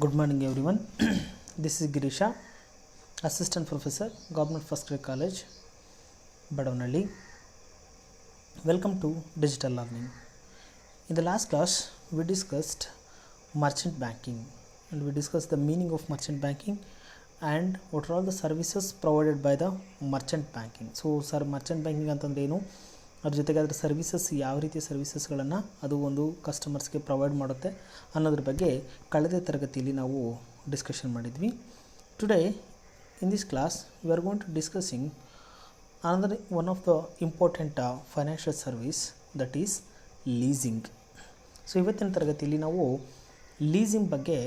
Good morning everyone. This is Girisha, Assistant Professor, Government First Grade College, Badavanalli. Welcome to Digital Learning. In the last class, we discussed merchant banking and we discussed the meaning of merchant banking and what are all the services provided by the merchant banking. So, merchant banking ಅಂತಂದ್ರೆ ಏನು, ಅದ್ರ ಜೊತೆಗೆ ಅದರ services ಯಾವ ರೀತಿಯ ಸರ್ವಿಸಸ್ಗಳನ್ನು ಅದು ಒಂದು ಕಸ್ಟಮರ್ಸ್ಗೆ provide ಮಾಡುತ್ತೆ ಅನ್ನೋದ್ರ ಬಗ್ಗೆ ಕಳೆದ ತರಗತಿಯಲ್ಲಿ ನಾವು ಡಿಸ್ಕಷನ್ ಮಾಡಿದ್ವಿ. Today in this class we are going to discussing another one of the important financial service, that is leasing. So ಇವತ್ತಿನ ತರಗತಿಯಲ್ಲಿ ನಾವು ಲೀಸಿಂಗ್ ಬಗ್ಗೆ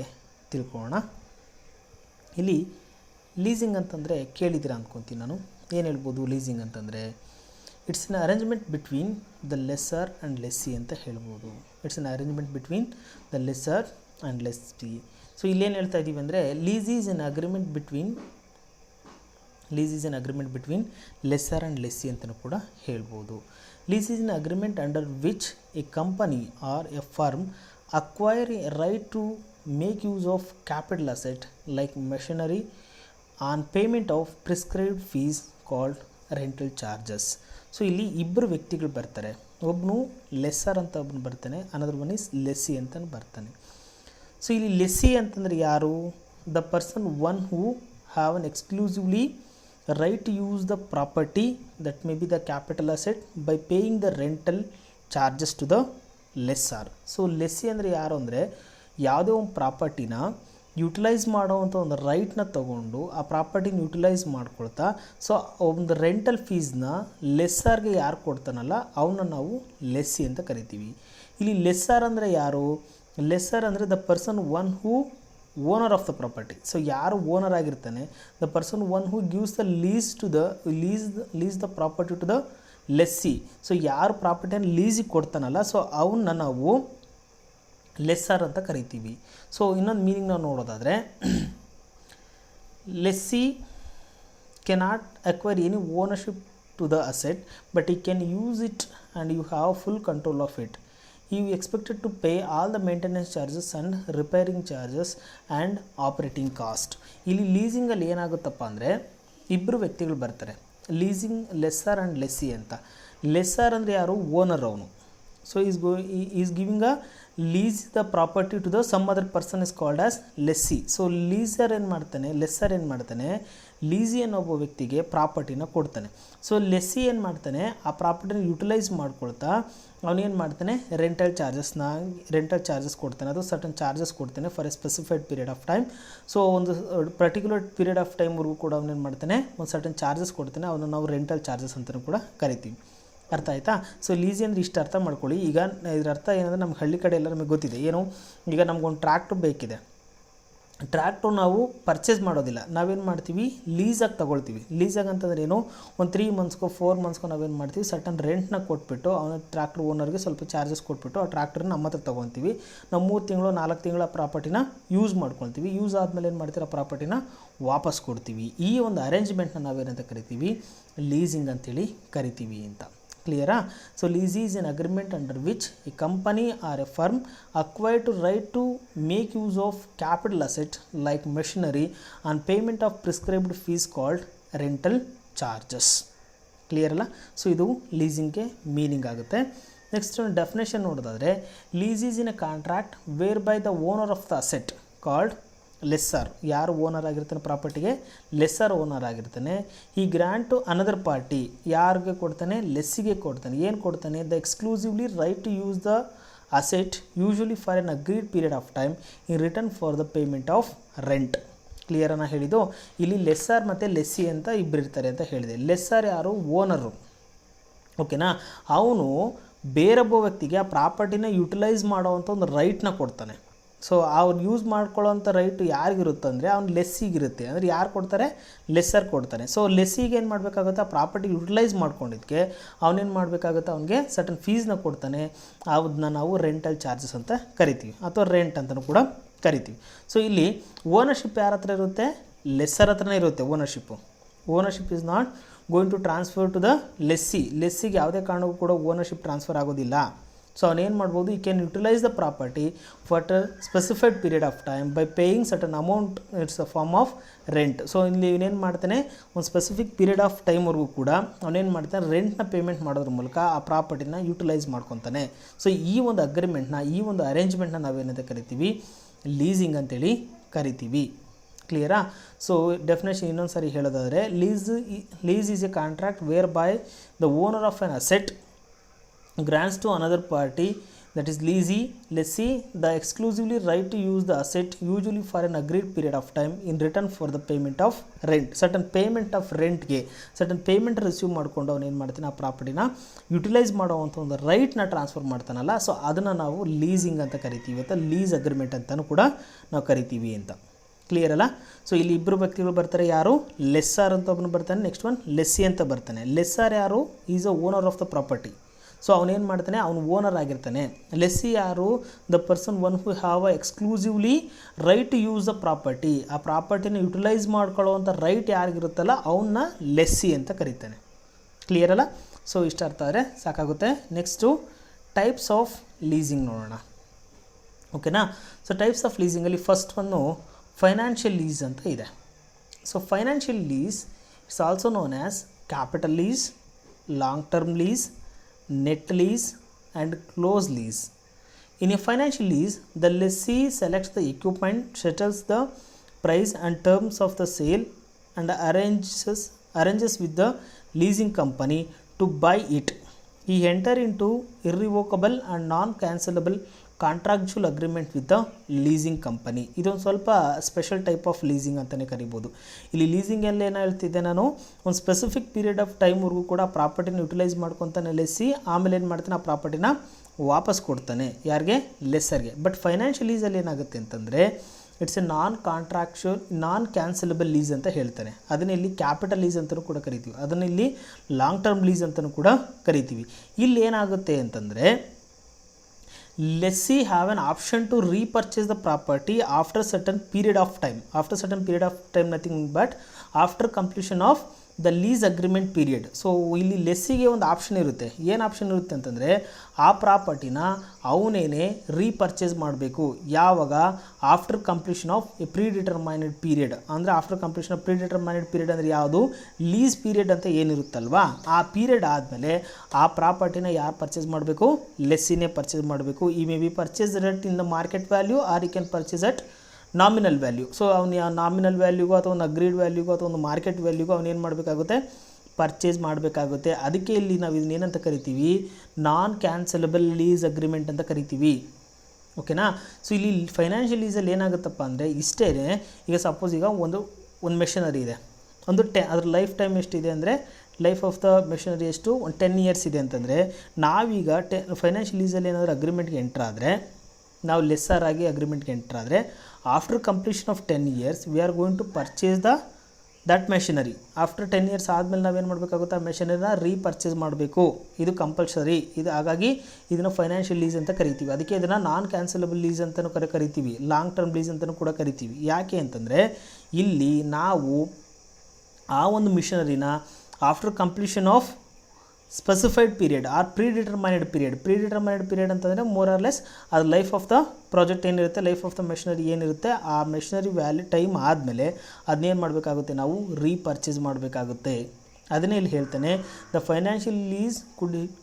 ತಿಳ್ಕೊಳ್ಳೋಣ. ಇಲ್ಲಿ ಲೀಸಿಂಗ್ ಅಂತಂದರೆ ಕೇಳಿದ್ದೀರಾ ಅಂದ್ಕೊತೀನಿ ನಾನು. ಏನು ಹೇಳ್ಬೋದು ಲೀಸಿಂಗ್ ಅಂತಂದರೆ, it's an arrangement between the lessor and lessee ಅಂತ ಹೇಳ್ಬೋದು. It's an arrangement between the lessor and lessee. So ಇಲ್ಲೇನು ಹೇಳ್ತಾ ಇದ್ದೀವಿ ಅಂದರೆ, lease is an agreement between lessor and lessee ಅಂತಲೂ ಕೂಡ ಹೇಳ್ಬೋದು. Lease is an agreement under which a company or a firm acquire a right to make use of capital asset like machinery on payment of prescribed fees called rental charges. So ಇಲ್ಲಿ ಇಬ್ಬರು ವ್ಯಕ್ತಿಗಳು ಬರ್ತಾರೆ. ಒಬ್ಬನು lesser ಅಂತ ಒಬ್ಬನು ಬರ್ತಾನೆ, another one is lessee ಅಂತ ಬರ್ತಾನೆ. ಸೊ ಇಲ್ಲಿ ಲೆಸ್ಸಿ ಅಂತಂದರೆ ಯಾರು? The person one who have an exclusively right to use the property that may be the capital asset by paying the rental charges to the lessor. So lessee ಅಂದರೆ ಯಾರು ಅಂದರೆ, ಯಾವುದೇ ಒಂದು ಪ್ರಾಪರ್ಟಿನ ಯುಟಿಲೈಸ್ ಮಾಡೋವಂಥ ಒಂದು ರೈಟ್ನ ತೊಗೊಂಡು ಆ ಪ್ರಾಪರ್ಟಿನ ಯುಟಿಲೈಸ್ ಮಾಡ್ಕೊಳ್ತಾ, ಸೊ ಒಂದು ರೆಂಟಲ್ ಫೀಸ್ನ ಲೆಸ್ಸಾರ್ಗೆ ಯಾರು ಕೊಡ್ತಾನಲ್ಲ ಅವನ್ನ ನಾವು ಲೆಸ್ಸಿ ಅಂತ ಕರಿತೀವಿ. ಇಲ್ಲಿ ಲೆಸ್ಸಾರ್ ಅಂದರೆ ಯಾರು? ಲೆಸ್ಸರ್ ಅಂದರೆ the person one who owner of the property. So ಯಾರು ಓನರ್ ಆಗಿರ್ತಾನೆ, the person one who gives the lease the property to the lessee. So ಯಾರು ಪ್ರಾಪರ್ಟಿಯನ್ನು ಲೀಸಿಗೆ ಕೊಡ್ತಾನಲ್ಲ, ಸೊ ಅವನ್ನ ನಾವು ಲೆಸ್ಸರ್ ಅಂತ ಕರಿತೀವಿ. ಸೊ ಇನ್ನೊಂದು ಮೀನಿಂಗ್ ನಾವು ನೋಡೋದಾದರೆ, lessee cannot acquire any ownership to the asset but he can use it and you have full control of it. You expected to pay all the maintenance charges and repairing charges and operating cost. ಇಲ್ಲಿ ಲೀಸಿಂಗಲ್ಲಿ ಏನಾಗುತ್ತಪ್ಪ ಅಂದರೆ, ಇಬ್ಬರು ವ್ಯಕ್ತಿಗಳು ಬರ್ತಾರೆ, leasing lessor and lessee ಅಂತ. Lessor ಅಂದರೆ ಯಾರು? ಓನರ್ ಅವನು. So is giving a lease the property to the some other person is called as lessee. So lesser ಏನು ಮಾಡ್ತಾನೆ, ಲೀಸಿ ಅನ್ನೋ ಒಬ್ಬ ವ್ಯಕ್ತಿಗೆ ಪ್ರಾಪರ್ಟಿನ ಕೊಡ್ತಾನೆ. ಸೊ ಲೆಸ್ಸಿ ಏನು ಮಾಡ್ತಾನೆ, ಆ ಪ್ರಾಪರ್ಟಿನ ಯುಟಿಲೈಸ್ ಮಾಡ್ಕೊಳ್ತಾ ಅವನೇನು ಮಾಡ್ತಾನೆ, ರೆಂಟಲ್ ಚಾರ್ಜಸ್ ಕೊಡ್ತಾನೆ. ಅದು ಸರ್ಟನ್ ಚಾರ್ಜಸ್ ಕೊಡ್ತಾನೆ for a specified period of time. So ಒಂದು ಪರ್ಟಿಕ್ಯುಲರ್ ಪೀರಿಯಡ್ ಆಫ್ ಟೈಮ್ವರೆಗೂ ಕೂಡ ಅವನೇನು ಮಾಡ್ತಾನೆ, ಒಂದು ಸರ್ಟನ್ ಚಾರ್ಜಸ್ ಕೊಡ್ತಾನೆ. ಅವನ್ನ ನಾವು ರೆಂಟಲ್ ಚಾರ್ಜಸ್ ಅಂತಲೂ ಕೂಡ ಕರಿತೀವಿ. ಅರ್ಥ ಆಯಿತಾ? ಸೊ ಲೀಸಿ ಅಂದರೆ ಇಷ್ಟು ಅರ್ಥ ಮಾಡ್ಕೊಳ್ಳಿ. ಈಗ ಇದರ ಅರ್ಥ ಏನಂದರೆ, ನಮ್ಮ ಹಳ್ಳಿ ಕಡೆ ಎಲ್ಲ ನಮಗೆ ಗೊತ್ತಿದೆ. ಏನು, ಈಗ ನಮಗೊಂದು ಟ್ರ್ಯಾಕ್ಟ್ರ್ ಬೇಕಿದೆ. ಟ್ರ್ಯಾಕ್ಟ್ರು ನಾವು ಪರ್ಚೇಸ್ ಮಾಡೋದಿಲ್ಲ, ನಾವೇನು ಮಾಡ್ತೀವಿ, ಲೀಸಾಗಿ ತೊಗೊಳ್ತೀವಿ. ಲೀಸಾಗಿ ಅಂತಂದ್ರೆ ಏನು, ಒಂದು 3 ಮಂತ್ಸ್ಗೋ 4 ಮಂತ್ಸ್ಗೋ ನಾವೇನು ಮಾಡ್ತೀವಿ, ಸರ್ಟನ್ ರೆಂಟ್ನ ಕೊಟ್ಬಿಟ್ಟು ಅವನ ಟ್ರ್ಯಾಕ್ಟ್ರ್ ಓನರ್ಗೆ ಸ್ವಲ್ಪ ಚಾರ್ಜಸ್ ಕೊಟ್ಬಿಟ್ಟು ಆ ಟ್ರ್ಯಾಕ್ಟ್ರನ್ನ ನಮ್ಮ ಹತ್ರ ತೊಗೊತೀವಿ. ನಾವು 3 ತಿಂಗಳು 4 ತಿಂಗಳ ಪ್ರಾಪರ್ಟಿನ ಯೂಸ್ ಮಾಡ್ಕೊಳ್ತೀವಿ. ಯೂಸ್ ಆದಮೇಲೆ ಏನು ಮಾಡ್ತೀವಿ, ಆ ಪ್ರಾಪರ್ಟಿನ ವಾಪಸ್ ಕೊಡ್ತೀವಿ. ಈ ಒಂದು ಅರೇಂಜ್ಮೆಂಟ್ನ ನಾವೇನಂತ ಕರಿತೀವಿ, ಲೀಸಿಂಗ್ ಅಂತೇಳಿ ಕರಿತೀವಿ ಅಂತ. ಕ್ಲಿಯರಾ? So lease is an agreement under which a company or a firm acquire to right to make use of capital asset like machinery on payment of prescribed fees called rental charges. Clear ಅಲ್ಲ? So ಇದು ಲೀಸಿಂಗ್ಗೆ meaning ಆಗುತ್ತೆ. Next definition ನೋಡೋದಾದರೆ, lease is in a contract whereby the owner of the asset called lessor. ಯಾರು owner ಆಗಿರ್ತಾನೆ ಪ್ರಾಪರ್ಟಿಗೆ, lesser owner ಆಗಿರ್ತಾನೆ. ಈ ಗ್ರಾಂಟ್ ಟು ಅನದರ್ ಪಾರ್ಟಿ, ಯಾರಿಗೆ ಕೊಡ್ತಾನೆ, ಲೆಸ್ಸಿಗೆ ಕೊಡ್ತಾನೆ. ಏನು ಕೊಡ್ತಾನೆ, the exclusively right to use the asset usually for an agreed period of time in return for the payment of rent. ಕ್ಲಿಯರನ್ನು ಹೇಳಿದ್ದು. ಇಲ್ಲಿ ಲೆಸ್ಸರ್ ಮತ್ತು ಲೆಸ್ಸಿ ಅಂತ ಇಬ್ಬರು ಇರ್ತಾರೆ ಅಂತ ಹೇಳಿದೆ. ಲೆಸ್ಸರ್ ಯಾರು? ಓನರು. ಓಕೆನಾ? ಅವನು ಬೇರೊಬ್ಬ ವ್ಯಕ್ತಿಗೆ ಆ ಪ್ರಾಪರ್ಟಿನ ಯುಟಿಲೈಸ್ ಮಾಡೋವಂಥ ಒಂದು ರೈಟ್ನ ಕೊಡ್ತಾನೆ. ಸೊ ಅವ್ನು ಯೂಸ್ ಮಾಡ್ಕೊಳ್ಳೋವಂಥ ರೈಟು ಯಾರಿಗಿರುತ್ತಂದರೆ, ಅವ್ನು ಲೆಸ್ಸಿಗಿರುತ್ತೆ. ಅಂದರೆ ಯಾರು ಕೊಡ್ತಾರೆ, ಲೆಸ್ಸರ್ ಕೊಡ್ತಾನೆ. ಸೊ ಲೆಸ್ಸಿಗೆ ಏನು ಮಾಡಬೇಕಾಗುತ್ತೆ, ಆ ಪ್ರಾಪರ್ಟಿ ಯುಟಿಲೈಸ್ ಮಾಡ್ಕೊಂಡಿದ್ದಕ್ಕೆ ಅವನೇನು ಮಾಡಬೇಕಾಗುತ್ತೆ, ಅವನಿಗೆ ಸರ್ಟನ್ ಫೀಸ್ನ ಕೊಡ್ತಾನೆ. ಅದನ್ನ ನಾವು ರೆಂಟಲ್ ಚಾರ್ಜಸ್ ಅಂತ ಕರಿತೀವಿ, ಅಥವಾ ರೆಂಟ್ ಅಂತಲೂ ಕೂಡ ಕರಿತೀವಿ. ಸೊ ಇಲ್ಲಿ ಓನರ್ಶಿಪ್ ಯಾರ ಹತ್ರ ಇರುತ್ತೆ, ಲೆಸ್ಸರ್ ಹತ್ರನೇ ಇರುತ್ತೆ ownership. Ownership is not going to transfer to the lessee. ಲೆಸ್ಸಿಗೆ ಯಾವುದೇ ಕಾರಣಕ್ಕೂ ಕೂಡ ಓನರ್ಶಿಪ್ ಟ್ರಾನ್ಸ್ಫರ್ ಆಗೋದಿಲ್ಲ. ಸೊ ಅವನೇನು ಮಾಡ್ಬೋದು, he can utilise the property for a specified period of time by paying certain amount, it's a form of rent. So ಇಲ್ಲಿ ಇವನೇನು ಮಾಡ್ತಾನೆ, ಒಂದು ಸ್ಪೆಸಿಫಿಕ್ ಪೀರಿಯಡ್ ಆಫ್ ಟೈಮ್ವರೆಗೂ ಕೂಡ ಅವನೇನು ಮಾಡ್ತಾನೆ, ರೆಂಟ್ನ ಪೇಮೆಂಟ್ ಮಾಡೋದ್ರ ಮೂಲಕ ಆ ಪ್ರಾಪರ್ಟಿನ ಯುಟಿಲೈಸ್ ಮಾಡ್ಕೊತಾನೆ. ಸೊ ಈ ಒಂದು ಅಗ್ರಿಮೆಂಟ್ನ, ಈ ಒಂದು ಅರೇಂಜ್ಮೆಂಟ್ನ ನಾವೇನಂತ ಕರಿತೀವಿ, ಲೀಸಿಂಗ್ ಅಂತೇಳಿ ಕರಿತೀವಿ. ಕ್ಲಿಯರಾ? ಸೊ ಡೆಫಿನೇಷನ್ ಇನ್ನೊಂದು ಸಾರಿ ಹೇಳೋದಾದರೆ, lease is a contract whereby the owner of an asset grants to another party, that is lessee the exclusively right to use the asset, usually for an agreed period of time, in return for the payment of rent. certain payment of rent ಗೆ certain payment receive ಮಾಡ್ಕೊಂಡು ಅವನು ಏನು ಮಾಡ್ತಾನೆ, ಆ ಪ್ರಾಪರ್ಟಿನ utilise ಮಾಡುವಂಥ ಒಂದು ರೈಟ್ನ transfer ಮಾಡ್ತಾನಲ್ಲ, so ಅದನ್ನು ನಾವು ಲೀಸಿಂಗ್ ಅಂತ ಕರಿತೀವಿ, ಅಥವಾ ಲೀಸ್ ಅಗ್ರಿಮೆಂಟ್ ಅಂತಲೂ ಕೂಡ ನಾವು ಕರಿತೀವಿ ಅಂತ. ಕ್ಲಿಯರ್ ಅಲ್ಲ? ಸೊ ಇಲ್ಲಿ ಇಬ್ಬರು ವ್ಯಕ್ತಿಗಳು ಬರ್ತಾರೆ. ಯಾರು? ಲೆಸ್ಸಾರ್ ಅಂತ ಒಬ್ಬನು ಬರ್ತಾನೆ, ನೆಕ್ಸ್ಟ್ ಒನ್ ಲೆಸ್ಸಿ ಅಂತ ಬರ್ತಾನೆ. ಲೆಸ್ಸಾರ್ ಯಾರು? Is a owner of the property. So ಅವನೇನು ಮಾಡ್ತಾನೆ, ಅವನು ಓನರ್ ಆಗಿರ್ತಾನೆ. ಲೆಸ್ಸಿ ಯಾರು? The person one who have a exclusively right to use the property. ಆ ಪ್ರಾಪರ್ಟಿನ ಯುಟಿಲೈಸ್ ಮಾಡ್ಕೊಳ್ಳೋವಂಥ ರೈಟ್ ಯಾರಿಗಿರುತ್ತಲ್ಲ ಅವನ್ನ ಲೆಸ್ಸಿ ಅಂತ ಕರೀತಾನೆ. ಕ್ಲಿಯರ್ ಅಲ್ಲ? ಸೊ ಇಷ್ಟ ಅರ್ಥ ಆದರೆ ಸಾಕಾಗುತ್ತೆ. ನೆಕ್ಸ್ಟು ಟೈಪ್ಸ್ ಆಫ್ ಲೀಸಿಂಗ್ ನೋಡೋಣ. ಓಕೆನಾ? ಸೊ ಟೈಪ್ಸ್ ಆಫ್ ಲೀಸಿಂಗಲ್ಲಿ ಫಸ್ಟ್ ಒಂದು ಫೈನಾನ್ಷಿಯಲ್ ಲೀಸ್ ಅಂತ ಇದೆ. So financial lease it's also known as capital lease, long term lease, net lease and close lease. In a financial lease, the lessee selects the equipment, settles the price and terms of the sale, and arranges with the leasing company to buy it. He enter into irrevocable and non-cancelable contractual agreement with the leasing company. ಇದೊಂದು ಸ್ವಲ್ಪ special type of leasing ಅಂತಲೇ ಕರಿಬೋದು. ಇಲ್ಲಿ ಲೀಸಿಂಗಲ್ಲಿ ಏನು ಹೇಳ್ತಿದ್ದೆ ನಾನು, ಒಂದು specific period of ಟೈಮ್ವರೆಗೂ ಕೂಡ ಪ್ರಾಪರ್ಟಿನ ಯುಟಿಲೈಸ್ ಮಾಡ್ಕೊತಾನೆ ಲೆಸ್ಸಿ, ಆಮೇಲೆ ಏನು ಮಾಡ್ತಾನೆ, ಆ ಪ್ರಾಪರ್ಟಿನ ವಾಪಸ್ ಕೊಡ್ತಾನೆ. ಯಾರಿಗೆ? ಲೆಸ್ಸರ್ಗೆ. ಬಟ್ ಫೈನಾನ್ಷಿಯಲ್ ಲೀಸಲ್ಲಿ ಏನಾಗುತ್ತೆ ಅಂತಂದರೆ, it's a non contractual non cancellable lease ಅಂತ ಹೇಳ್ತಾನೆ. ಅದನ್ನ ಇಲ್ಲಿ ಕ್ಯಾಪಿಟಲ್ ಲೀಸ್ ಅಂತಲೂ ಕೂಡ ಕರಿತೀವಿ, ಅದನ್ನು ಇಲ್ಲಿ ಲಾಂಗ್ ಟರ್ಮ್ ಲೀಸ್ ಅಂತಲೂ ಕೂಡ ಕರಿತೀವಿ. ಇಲ್ಲಿ ಏನಾಗುತ್ತೆ ಅಂತಂದರೆ, lessee have an option to repurchase the property after certain period of time. After certain period of time, nothing but after completion of the lease agreement period. So ಇಲ್ಲಿ ಲೆಸ್ಸಿಗೆ ಒಂದು option ಇರುತ್ತೆ. ಏನು ಆಪ್ಷನ್ ಇರುತ್ತೆ ಅಂತಂದರೆ, ಆ ಪ್ರಾಪರ್ಟಿನ ಅವನೇನೆ ರೀಪರ್ಚೇಸ್ ಮಾಡಬೇಕು. ಯಾವಾಗ? After completion of a pre determined period. ಅಂದರೆ after completion of pre determined period ಅಂದರೆ ಯಾವುದು? ಲೀಸ್ ಪೀರಿಯಡ್ ಅಂತ ಏನಿರುತ್ತಲ್ವಾ, ಆ ಪೀರಿಯಡ್ ಆದಮೇಲೆ ಆ ಪ್ರಾಪರ್ಟಿನ ಯಾರು ಪರ್ಚೇಸ್ ಮಾಡಬೇಕು? ಲೆಸ್ಸಿನೇ ಪರ್ಚೇಸ್ ಮಾಡಬೇಕು. He may be purchase at in the market value or you can purchase at nominal value. So ಅವನು ನಾಮಿನಲ್ ವ್ಯಾಲ್ಯೂಗೋ ಅಥವಾ ಒಂದು ಅಗ್ರೀಡ್ ವ್ಯಾಲ್ಯೂಗೋ ಅಥವಾ ಒಂದು ಮಾರ್ಕೆಟ್ ವ್ಯಾಲ್ಯೂಗೋ ಅವನೇನು ಮಾಡಬೇಕಾಗುತ್ತೆ? ಪರ್ಚೇಸ್ ಮಾಡಬೇಕಾಗುತ್ತೆ. ಅದಕ್ಕೆ ಇಲ್ಲಿ ನಾವು ಇದನ್ನೇನಂತ ಕರಿತೀವಿ? ನಾನ್ ಕ್ಯಾನ್ಸಲಬಲ್ ಲೀಸ್ ಅಗ್ರಿಮೆಂಟ್ ಅಂತ ಕರಿತೀವಿ. ಓಕೆನಾ? ಸೊ ಇಲ್ಲಿ ಫೈನಾನ್ಷಿಯಲ್ ಲೀಸಲ್ಲಿ ಏನಾಗುತ್ತಪ್ಪ ಅಂದರೆ ಇಷ್ಟೇ. ಈಗ ಸಪೋಸ್ ಈಗ ಒಂದು ಮೆಷಿನರಿ ಇದೆ, ಅದ್ರ ಲೈಫ್ ಟೈಮ್ ಎಷ್ಟಿದೆ ಅಂದರೆ, ಲೈಫ್ ಆಫ್ ದ ಮೆಷಿನರಿ ಎಷ್ಟು? ಒಂದು 10 years ಇದೆ ಅಂತಂದರೆ, ನಾವೀಗ ಫೈನಾನ್ಷಿಯಲ್ ಲೀಸಲ್ಲಿ ಏನಾದರೂ ಅಗ್ರಿಮೆಂಟ್ಗೆ ಎಂಟ್ರ್ ಆದರೆ, ನಾವು ಲೆಸ್ಸರ್ ಆಗಿ ಅಗ್ರಿಮೆಂಟ್ಗೆ ಎಂಟ್ರ್ ಆದರೆ, after completion of 10 years we are going to purchase that machinery. After 10 years ಆದಮೇಲೆ ನಾವೇನು ಮಾಡಬೇಕಾಗುತ್ತೆ? ಆ ಮೆಷಿನರಿನ ರೀಪರ್ಚೇಸ್ ಮಾಡಬೇಕು. ಇದು ಕಂಪಲ್ಸರಿ. ಇದು ಹಾಗಾಗಿ ಇದನ್ನು ಫೈನಾನ್ಷಿಯಲ್ ಲೀಸ್ ಅಂತ ಕರಿತೀವಿ. ಅದಕ್ಕೆ ಇದನ್ನು ನಾನ್ ಕ್ಯಾನ್ಸಲಬಲ್ ಲೀಸ್ ಅಂತಲೂ ಕರಿತೀವಿ, ಲಾಂಗ್ ಟರ್ಮ್ ಲೀಸ್ ಅಂತಲೂ ಕೂಡ ಕರಿತೀವಿ. ಯಾಕೆ ಅಂತಂದರೆ, ಇಲ್ಲಿ ನಾವು ಆ ಒಂದು ಮಿಷನರಿನ after completion of specified period or pre determined period ಅಂತಂದರೆ ಮೋರ್ ಆರ್ ಲೆಸ್ ಅದು ಲೈಫ್ ಆಫ್ ದ ಪ್ರಾಜೆಕ್ಟ್ ಏನಿರುತ್ತೆ, ಲೈಫ್ ಆಫ್ ದ ಮೆಷಿನರಿ ಏನಿರುತ್ತೆ, ಆ ಮೆಷಿನರಿ ವ್ಯಾಲ್ಯೂ ಟೈಮ್ ಆದಮೇಲೆ ಅದನ್ನೇನು ಮಾಡಬೇಕಾಗುತ್ತೆ? ನಾವು ರೀಪರ್ಚೇಸ್ ಮಾಡಬೇಕಾಗುತ್ತೆ. ಅದನ್ನೇ ಇಲ್ಲಿ ಹೇಳ್ತಾನೆ, the financial lease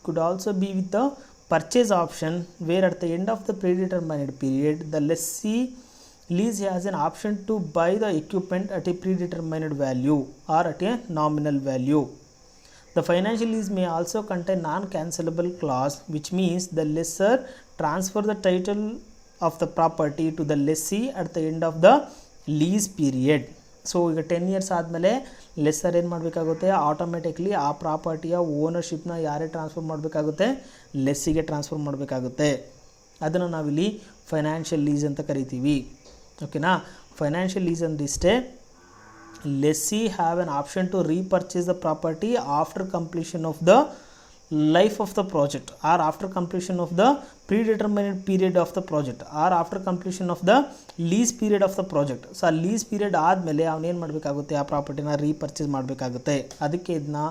could also be with the purchase option where at the end of the pre determined period the lessee lease has an option to buy the equipment at a predetermined value or at a nominal value. The financial lease may also contain non-cancelable clause, which means the lessor transfer the title of the property to the lessee at the end of the lease period. So ಈಗ 10 years ಆದಮೇಲೆ lesser ಏನು ಮಾಡಬೇಕಾಗುತ್ತೆ? Automatically ಆ ಪ್ರಾಪರ್ಟಿಯ ಓನರ್ಶಿಪ್ನ ಯಾರೇ transfer ಮಾಡಬೇಕಾಗುತ್ತೆ? ಲೆಸ್ಸಿಗೆ transfer ಮಾಡಬೇಕಾಗುತ್ತೆ. ಅದನ್ನು ನಾವಿಲ್ಲಿ ಫೈನಾನ್ಷಿಯಲ್ ಲೀಸ್ ಅಂತ ಕರಿತೀವಿ. ಓಕೆನಾ? ಫೈನಾನ್ಷಿಯಲ್ ಲೀಸ್ ಅಂದ್ರೆ ಇಷ್ಟೇ. Lessee have an option to repurchase the property after completion of the life of the project or after completion of the pre determined period of the project or after completion of the lease period of the project. So ಆ lease period ಆದಮೇಲೆ ಅವನೇನು ಮಾಡಬೇಕಾಗುತ್ತೆ? ಆ ಪ್ರಾಪರ್ಟಿನ repurchase ಮಾಡಬೇಕಾಗುತ್ತೆ. ಅದಕ್ಕೆ ಇದನ್ನ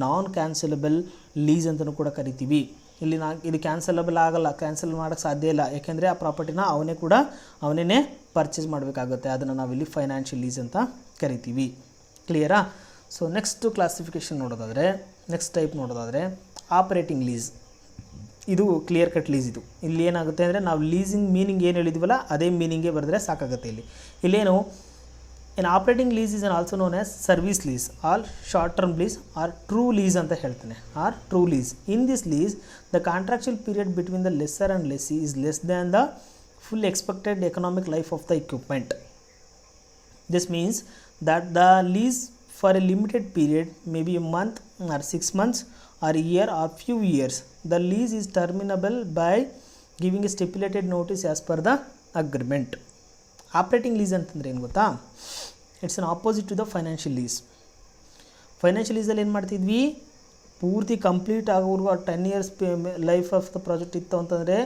ನಾನ್ cancellable lease ಅಂತಲೂ ಕೂಡ ಕರಿತೀವಿ. ಇಲ್ಲಿ ಇದು ಕ್ಯಾನ್ಸಲಬಲ್ ಆಗಲ್ಲ, ಕ್ಯಾನ್ಸಲ್ ಮಾಡೋಕ್ಕೆ ಸಾಧ್ಯ ಇಲ್ಲ. ಯಾಕೆಂದರೆ ಆ ಪ್ರಾಪರ್ಟಿನ ಅವನೇ ಪರ್ಚೇಸ್ ಮಾಡಬೇಕಾಗುತ್ತೆ. ಅದನ್ನು ನಾವಿಲ್ಲಿ ಫೈನಾನ್ಷಿಯಲ್ ಲೀಸ್ ಅಂತ ಕರಿತೀವಿ. ಕ್ಲಿಯರಾ? ಸೊ ನೆಕ್ಸ್ಟ್ ಕ್ಲಾಸಿಫಿಕೇಷನ್ ನೋಡೋದಾದರೆ, ನೆಕ್ಸ್ಟ್ ಟೈಪ್ ನೋಡೋದಾದರೆ ಆಪರೇಟಿಂಗ್ ಲೀಸ್. ಇದು ಕ್ಲಿಯರ್ ಕಟ್ ಲೀಸ್. ಇಲ್ಲಿ ಏನಾಗುತ್ತೆ ಅಂದರೆ ನಾವು ಲೀಸಿಂಗ್ ಮೀನಿಂಗ್ ಏನು ಹೇಳಿದ್ವಲ್ಲ ಅದೇ ಮೀನಿಂಗೇ ಬರೆದ್ರೆ ಸಾಕಾಗುತ್ತೆ. ಇಲ್ಲೇನು an operating lease is also known as service lease or short term lease or true lease ಅಂತ ಹೇಳ್ತಾನೆ, or true lease. In this lease the contractual period between the lessor and lessee is less than the full expected economic life of the equipment. This means that the lease for a limited period, maybe a month or 6 months or a year or few years, the lease is terminable by giving a stipulated notice as per the agreement. Operating lease ಅಂತಂದರೆ ಏನು ಗೊತ್ತಾ? It's an opposite to the financial lease. Financial ಲೀಸಲ್ಲಿ ಏನು ಮಾಡ್ತಿದ್ವಿ, ಪೂರ್ತಿ complete ಆಗೋವರೆಗೂ ಆ 10 years life of the project ಇತ್ತು ಅಂತಂದರೆ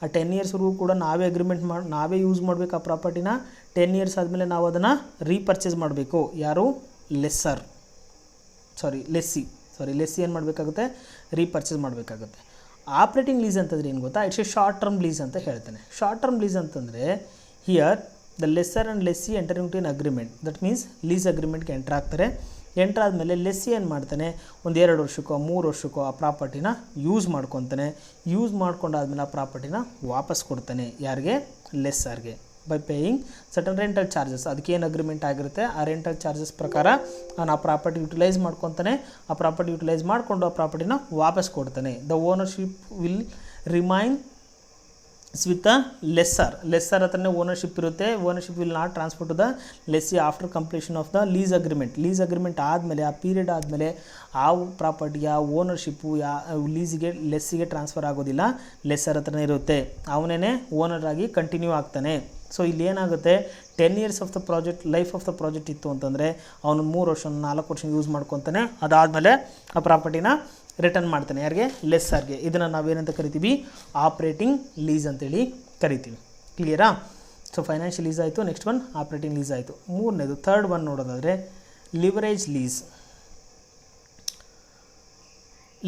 ಆ 10 yearsವರೆಗೂ ಕೂಡ ನಾವೇ ಅಗ್ರಿಮೆಂಟ್ ನಾವೇ ಯೂಸ್ ಮಾಡಬೇಕು ಆ ಪ್ರಾಪರ್ಟಿನ. 10 years ಆದಮೇಲೆ ನಾವು ಅದನ್ನು ರೀಪರ್ಚೇಸ್ ಮಾಡಬೇಕು. ಯಾರು? ಲೆಸ್ಸಿ ಏನು ಮಾಡಬೇಕಾಗುತ್ತೆ? ರೀಪರ್ಚೇಸ್ ಮಾಡಬೇಕಾಗುತ್ತೆ. ಆಪ್ರೇಟಿಂಗ್ ಲೀಸ್ ಅಂತಂದರೆ ಏನು ಗೊತ್ತಾ? It's a short term lease ಅಂತ ಹೇಳ್ತಾನೆ. ಶಾರ್ಟ್ ಟರ್ಮ್ ಲೀಸ್ ಅಂತಂದರೆ here the lessor and lessee enter into an agreement. That means lease ಅಗ್ರಿಮೆಂಟ್ಗೆ ಎಂಟರ್ ಆಗ್ತಾರೆ. ಎಂಟರ್ ಆದಮೇಲೆ ಲೆಸ್ಸಿ ಏನು ಮಾಡ್ತಾನೆ, ಒಂದು 2 ವರ್ಷಕ್ಕೋ 3 ವರ್ಷಕ್ಕೋ ಆ ಪ್ರಾಪರ್ಟಿನ ಯೂಸ್ ಮಾಡ್ಕೊತಾನೆ. ಯೂಸ್ ಮಾಡ್ಕೊಂಡಾದ್ಮೇಲೆ ಆ ಪ್ರಾಪರ್ಟಿನ ವಾಪಸ್ ಕೊಡ್ತಾನೆ. ಯಾರಿಗೆ? ಲೆಸ್ಸರ್ಗೆ. By paying certain rental charges. ಅದಕ್ಕೇನು ಅಗ್ರಿಮೆಂಟ್ ಆಗಿರುತ್ತೆ ಆ ರೆಂಟಲ್ ಚಾರ್ಜಸ್ ಪ್ರಕಾರ ಅವನು ಆ ಪ್ರಾಪರ್ಟಿ ಯುಟಿಲೈಸ್ ಮಾಡ್ಕೊತಾನೆ. ಆ ಪ್ರಾಪರ್ಟಿ ಯುಟಿಲೈಸ್ ಮಾಡಿಕೊಂಡು ಆ ಪ್ರಾಪರ್ಟಿನ ವಾಪಸ್ ಕೊಡ್ತಾನೆ. The ownership will remain with the lessor ಹತ್ರನೇ ಓನರ್ಶಿಪ್ ಇರುತ್ತೆ. Ownership will not transfer to the lessee after completion of the lease agreement ಆದಮೇಲೆ, ಆ ಪೀರಿಯಡ್ ಆದಮೇಲೆ ಆ ಪ್ರಾಪರ್ಟಿಯ ಓನರ್ಶಿಪ್ಪು ಲೀಸಿಗೆ ಲೆಸ್ಸಿಗೆ ಟ್ರಾನ್ಸ್ಫರ್ ಆಗೋದಿಲ್ಲ, ಲೆಸ್ಸರ್ ಹತ್ರನೇ ಇರುತ್ತೆ. ಅವನೇ ಓನರ್ ಆಗಿ ಕಂಟಿನ್ಯೂ ಆಗ್ತಾನೆ. ಸೊ ಇಲ್ಲಿ ಏನಾಗುತ್ತೆ, 10 years of the project life of the project ಇತ್ತು ಅಂತಂದರೆ ಅವನು 3 ವರ್ಷ 4 ವರ್ಷ ಯೂಸ್ ಮಾಡ್ಕೊತಾನೆ. ಅದಾದಮೇಲೆ ಆ ಪ್ರಾಪರ್ಟಿನ ರಿಟರ್ನ್ ಮಾಡ್ತಾನೆ. ಯಾರಿಗೆ? ಲೆಸ್ಸರ್ಗೆ. ಇದನ್ನು ನಾವೇನಂತ ಕರಿತೀವಿ? ಆಪ್ರೇಟಿಂಗ್ ಲೀಸ್ ಅಂತೇಳಿ ಕರಿತೀವಿ. ಕ್ಲಿಯರಾ? ಸೊ ಫೈನಾನ್ಷಿಯಲ್ ಲೀಸ್ ಆಯಿತು. ನೆಕ್ಸ್ಟ್ ಒನ್ ಆಪ್ರೇಟಿಂಗ್ ಲೀಸ್ ಆಯಿತು. ಮೂರನೇದು ಥರ್ಡ್ ಒನ್ ನೋಡೋದಾದರೆ ಲಿವರೇಜ್ ಲೀಸ್.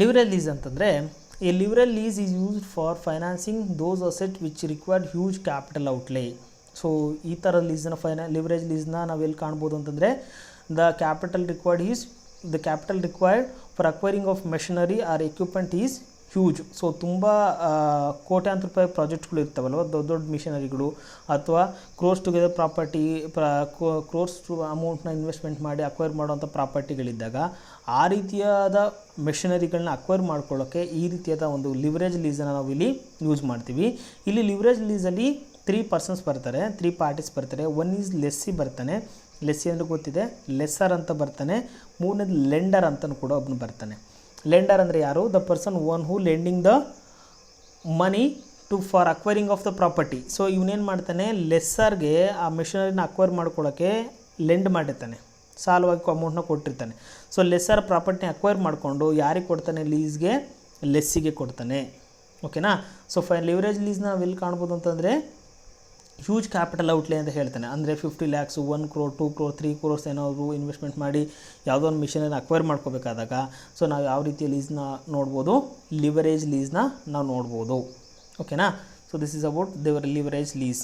ಲಿವರೇಜ್ ಲೀಸ್ ಅಂತಂದರೆ a leverage lease is used for financing those asset which required huge capital outlay. So ಈ ಥರ ಲೀಸನ್ನ ಲಿವರೇಜ್ ಲೀಸ್ನ ನಾವೆಲ್ಲಿ ಕಾಣ್ಬೋದು ಅಂತಂದರೆ the capital required for acquiring of machinery or equipment is huge. So ತುಂಬ ಕೋಟ್ಯಾಂತರ ರೂಪಾಯಿ ಪ್ರಾಜೆಕ್ಟ್ಗಳು ಇರ್ತಾವಲ್ವ, ದೊಡ್ಡ ಮಿಷನರಿಗಳು ಅಥವಾ crores together property crores to ಅಮೌಂಟ್ನ ಇನ್ವೆಸ್ಟ್ಮೆಂಟ್ ಮಾಡಿ ಅಕ್ವೈರ್ ಮಾಡುವಂಥ ಪ್ರಾಪರ್ಟಿಗಳಿದ್ದಾಗ ಆ ರೀತಿಯಾದ ಮೆಷಿನರಿಗಳನ್ನ ಅಕ್ವೈರ್ ಮಾಡ್ಕೊಳ್ಳೋಕ್ಕೆ ಈ ರೀತಿಯಾದ ಒಂದು ಲಿವರೇಜ್ ಲೀಸನ್ನು ನಾವು ಇಲ್ಲಿ ಯೂಸ್ ಮಾಡ್ತೀವಿ. ಇಲ್ಲಿ ಲಿವರೇಜ್ ಲೀಸಲ್ಲಿ 3 persons ಬರ್ತಾರೆ, 3 parties ಬರ್ತಾರೆ. ಒನ್ ಈಸ್ ಲೆಸ್ಸಿ ಬರ್ತಾನೆ, ಲೆಸ್ಸಿ ಅಂದರೆ ಗೊತ್ತಿದೆ, ಲೆಸ್ಸರ್ ಅಂತ ಬರ್ತಾನೆ. ಮೂರನೇದು ಲೆಂಡರ್ ಅಂತಲೂ ಕೂಡ ಒಬ್ಬನು ಬರ್ತಾನೆ. ಲೆಂಡರ್ ಅಂದರೆ ಯಾರು? The person one who lending the money for acquiring of the property. So ಇವನೇನು ಮಾಡ್ತಾನೆ, ಲೆಸ್ಸರ್ಗೆ ಆ ಮೆಷಿನರಿನ ಅಕ್ವೈರ್ ಮಾಡ್ಕೊಳ್ಳೋಕ್ಕೆ ಲೆಂಡ್ ಮಾಡಿರ್ತಾನೆ, ಸಾಲವಾಗಿ ಅಮೌಂಟ್ನ ಕೊಟ್ಟಿರ್ತಾನೆ. ಸೊ ಲೆಸ್ಸರ್ ಪ್ರಾಪರ್ಟಿನ ಅಕ್ವೈರ್ ಮಾಡಿಕೊಂಡು ಯಾರಿಗೆ ಕೊಡ್ತಾನೆ? ಲೀಸ್ಗೆ, ಲೆಸ್ಸಿಗೆ ಕೊಡ್ತಾನೆ. ಓಕೆನಾ? ಸೊ ಲಿವರೇಜ್ ಲೀಸ್ನ ನಾವು ಎಲ್ಲಿ ಕಾಣ್ಬೋದು ಅಂತಂದರೆ ಹ್ಯೂಜ್ ಕ್ಯಾಪಿಟಲ್ ಔಟ್ಲೇ ಅಂತ ಹೇಳ್ತಾನೆ. ಅಂದರೆ 50 lakhs, 1 crore, 2 crore, 3 crores ಏನಾದರೂ ಇನ್ವೆಸ್ಟ್ಮೆಂಟ್ ಮಾಡಿ ಯಾವುದೋ ಒಂದು ಮಿಷನನ್ನು ಅಕ್ವೈರ್ ಮಾಡ್ಕೋಬೇಕಾದಾಗ ಸೊ ನಾವು ಯಾವ ರೀತಿಯ ಲೀಸ್ನ ನೋಡ್ಬೋದು? ಲಿವರೇಜ್ ಲೀಸ್ನ ನಾವು ನೋಡ್ಬೋದು. ಓಕೆನಾ? ಸೊ ದಿಸ್ ಈಸ್ ಅಬೌಟ್ ದೇವರ್ leverage lease.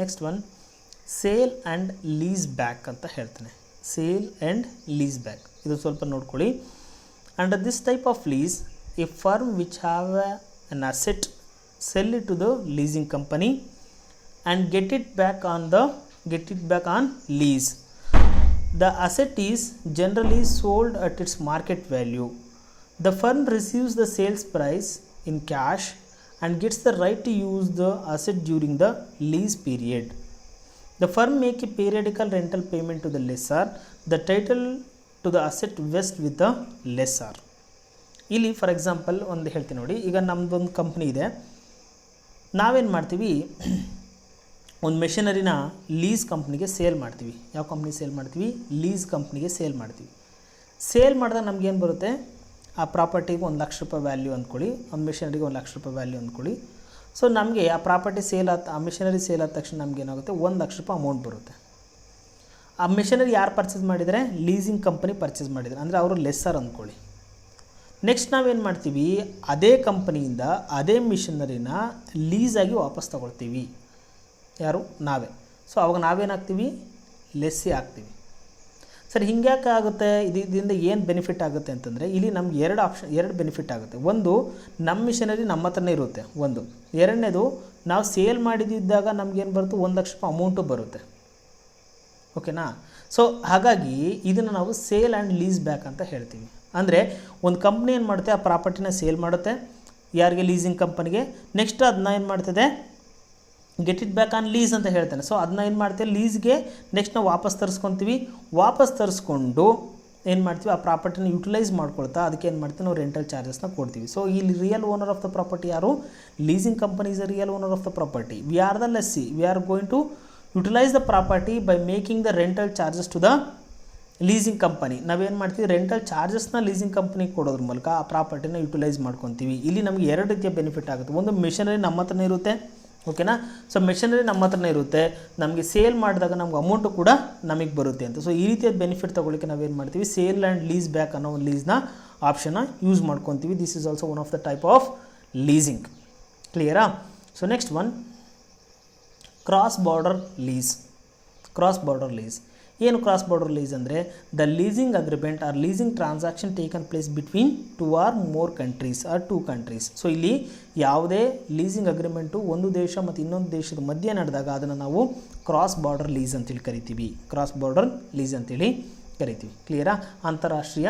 Next one sale and lease back ಅಂತ ಹೇಳ್ತಾನೆ. ಸೇಲ್ ಆ್ಯಂಡ್ ಲೀಸ್ ಬ್ಯಾಕ್ ಇದು ಸ್ವಲ್ಪ ನೋಡ್ಕೊಳ್ಳಿ. Under this type of lease A firm which have an asset sell it to the leasing company and get it back on lease. The asset is generally sold at its market value. The firm receives the sales price in cash and gets the right to use the asset during the lease period. The firm make a periodical rental payment to the lessor. The title to the asset vests with the lessor. ಇಲ್ಲಿ for example ಒಂದು ಹೇಳ್ತೀನಿ ನೋಡಿ. ಈಗ ನಮ್ಮದೊಂದು company ಇದೆ, ನಾವೇನು ಮಾಡ್ತೀವಿ, ಒಂದು ಮೆಷಿನರಿನ ಲೀಸ್ ಕಂಪ್ನಿಗೆ ಸೇಲ್ ಮಾಡ್ತೀವಿ. ಯಾವ ಕಂಪ್ನಿ ಸೇಲ್ ಮಾಡ್ತೀವಿ? ಲೀಸ್ ಕಂಪ್ನಿಗೆ ಸೇಲ್ ಮಾಡ್ತೀವಿ. ಸೇಲ್ ಮಾಡಿದಾಗ ನಮಗೇನು ಬರುತ್ತೆ? ಆ ಪ್ರಾಪರ್ಟಿಗೆ 1 ಲಕ್ಷ ರೂಪಾಯಿ ವ್ಯಾಲ್ಯೂ ಅಂದ್ಕೊಳ್ಳಿ, ಒಂದು ಮೆಷಿನರಿಗೆ 1 ಲಕ್ಷ ರೂಪಾಯಿ ವ್ಯಾಲ್ಯೂ ಅಂದ್ಕೊಳ್ಳಿ. ಸೊ ನಮಗೆ ಆ ಪ್ರಾಪರ್ಟಿ ಸೇಲ್ ಆ ಮೆಷಿನರಿ ಸೇಲ್ ಆದ ತಕ್ಷಣ ನಮಗೇನಾಗುತ್ತೆ? 1 ಲಕ್ಷ ರೂಪಾಯಿ ಅಮೌಂಟ್ ಬರುತ್ತೆ. ಆ ಮೆಷಿನರಿ ಯಾರು ಪರ್ಚೇಸ್ ಮಾಡಿದರೆ? ಲೀಸಿಂಗ್ ಕಂಪನಿ ಪರ್ಚೇಸ್ ಮಾಡಿದರೆ, ಅಂದರೆ ಅವರು ಲೆಸ್ಸರ್ ಅಂದ್ಕೊಳ್ಳಿ. ನೆಕ್ಸ್ಟ್ ನಾವೇನು ಮಾಡ್ತೀವಿ, ಅದೇ ಕಂಪನಿಯಿಂದ ಅದೇ ಮಿಷನರಿನ ಲೀಸಾಗಿ ವಾಪಸ್ ತಗೊಳ್ತೀವಿ. ಯಾರು? ನಾವೇ. ಸೊ ಅವಾಗ ನಾವೇನಾಗ್ತೀವಿ? ಲೆಸ್ಸಿ ಆಗ್ತೀವಿ. ಸರ್ ಹಿಂಗ್ಯಾಕೆ ಆಗುತ್ತೆ? ಇದರಿಂದ ಏನು ಬೆನಿಫಿಟ್ ಆಗುತ್ತೆ ಅಂತಂದರೆ, ಇಲ್ಲಿ ನಮ್ಗೆ ಎರಡು ಬೆನಿಫಿಟ್ ಆಗುತ್ತೆ. ಒಂದು, ನಮ್ಮ ಮಿಷನರಿ ನಮ್ಮ ಹತ್ರನೇ ಇರುತ್ತೆ ಒಂದು. ಎರಡನೇದು, ನಾವು ಸೇಲ್ ಮಾಡಿದ್ದಾಗ ನಮಗೇನು ಬರುತ್ತೆ, 1 ಲಕ್ಷ ರೂಪಾಯಿ ಅಮೌಂಟು ಬರುತ್ತೆ. ಓಕೆನಾ? ಸೊ ಹಾಗಾಗಿ ಇದನ್ನು ನಾವು ಸೇಲ್ ಆ್ಯಂಡ್ ಲೀಸ್ ಬ್ಯಾಕ್ ಅಂತ ಹೇಳ್ತೀವಿ. ಅಂದರೆ ಒಂದು ಕಂಪ್ನಿ ಏನು ಮಾಡುತ್ತೆ, ಆ ಪ್ರಾಪರ್ಟಿನ ಸೇಲ್ ಮಾಡುತ್ತೆ ಯಾರಿಗೆ? ಲೀಸಿಂಗ್ ಕಂಪನಿಗೆ. ನೆಕ್ಸ್ಟ್ ಅದನ್ನ ಏನು ಮಾಡ್ತದೆ, get it back on lease ಅಂತ ಹೇಳ್ತಾನೆ. ಸೊ ಅದನ್ನ ಏನು ಮಾಡ್ತೀವಿ, ಲೀಸ್ಗೆ ನೆಕ್ಸ್ಟ್ ನಾವು ವಾಪಸ್ ತರಿಸ್ಕೊತೀವಿ. ವಾಪಸ್ ತರಿಸ್ಕೊಂಡು ಏನು ಮಾಡ್ತೀವಿ, ಆ ಪ್ರಾಪರ್ಟಿನ ಯುಟಿಲೈಸ್ ಮಾಡ್ಕೊಳ್ತಾ ಅದಕ್ಕೆ ಏನು ಮಾಡ್ತೀವಿ, ನಾವು ರೆಂಟಲ್ ಚಾರ್ಜಸ್ನ ಕೊಡ್ತೀವಿ. ಸೊ ಇಲ್ಲಿ real owner of the property ಯಾರು? Leasing company is the real owner of the property. We are the lessee. We are going to utilise the property by making the rental charges to the leasing company. ನಾವೇನು ಮಾಡ್ತೀವಿ, rental ಚಾರ್ಜಸ್ನ leasing ಕಂಪ್ನಿಗೆ ಕೊಡೋದ್ರ ಮೂಲಕ ಆ ಪ್ರಾಪರ್ಟಿನ utilise ಮಾಡ್ಕೊತೀವಿ. ಇಲ್ಲಿ ನಮಗೆ 2 ರೀತಿಯ ಬೆನಿಫಿಟ್ ಆಗುತ್ತೆ. ಒಂದು, ಮೆಷಿನರಿ ನಮ್ಮ ಹತ್ರನೇ ಇರುತ್ತೆ. ಓಕೆನಾ? ಸೊ ಮೆಷಿನರಿ ನಮ್ಮ ಹತ್ರನೇ ಇರುತ್ತೆ, ನಮಗೆ ಸೇಲ್ ಮಾಡಿದಾಗ ನಮ್ಗೆ ಅಮೌಂಟು ಕೂಡ ನಮಗೆ ಬರುತ್ತೆ ಅಂತ. ಸೊ ಈ ರೀತಿಯ ಬೆನಿಫಿಟ್ ತೊಗೊಳ್ಳಿಕ್ಕೆ ನಾವೇನು ಮಾಡ್ತೀವಿ, ಸೇಲ್ ಆ್ಯಂಡ್ ಲೀಸ್ ಬ್ಯಾಕ್ ಅನ್ನೋ ಒಂದು ಲೀಸ್ನ ಆಪ್ಷನ್ನ ಯೂಸ್ ಮಾಡ್ಕೊತೀವಿ. This is also one of the type of leasing. ಕ್ಲಿಯರಾ? So next one, cross border lease. Cross border lease ಏನು? ಕ್ರಾಸ್ ಬಾರ್ಡರ್ ಲೀಸ್ ಅಂದರೆ the leasing agreement or leasing transaction taken place between 2 or more countries or 2 countries. So ಇಲ್ಲಿ ಯಾವುದೇ leasing agreement ಒಂದು ದೇಶ ಮತ್ತು ಇನ್ನೊಂದು ದೇಶದ ಮಧ್ಯೆ ನಡೆದಾಗ ಅದನ್ನು ನಾವು ಕ್ರಾಸ್ ಬಾರ್ಡರ್ ಲೀಸ್ ಅಂತೇಳಿ ಕರಿತೀವಿ. ಕ್ರಾಸ್ ಬಾರ್ಡರ್ ಲೀಸ್ ಅಂತೇಳಿ ಕರಿತೀವಿ. ಕ್ಲಿಯರಾ? ಅಂತಾರಾಷ್ಟ್ರೀಯ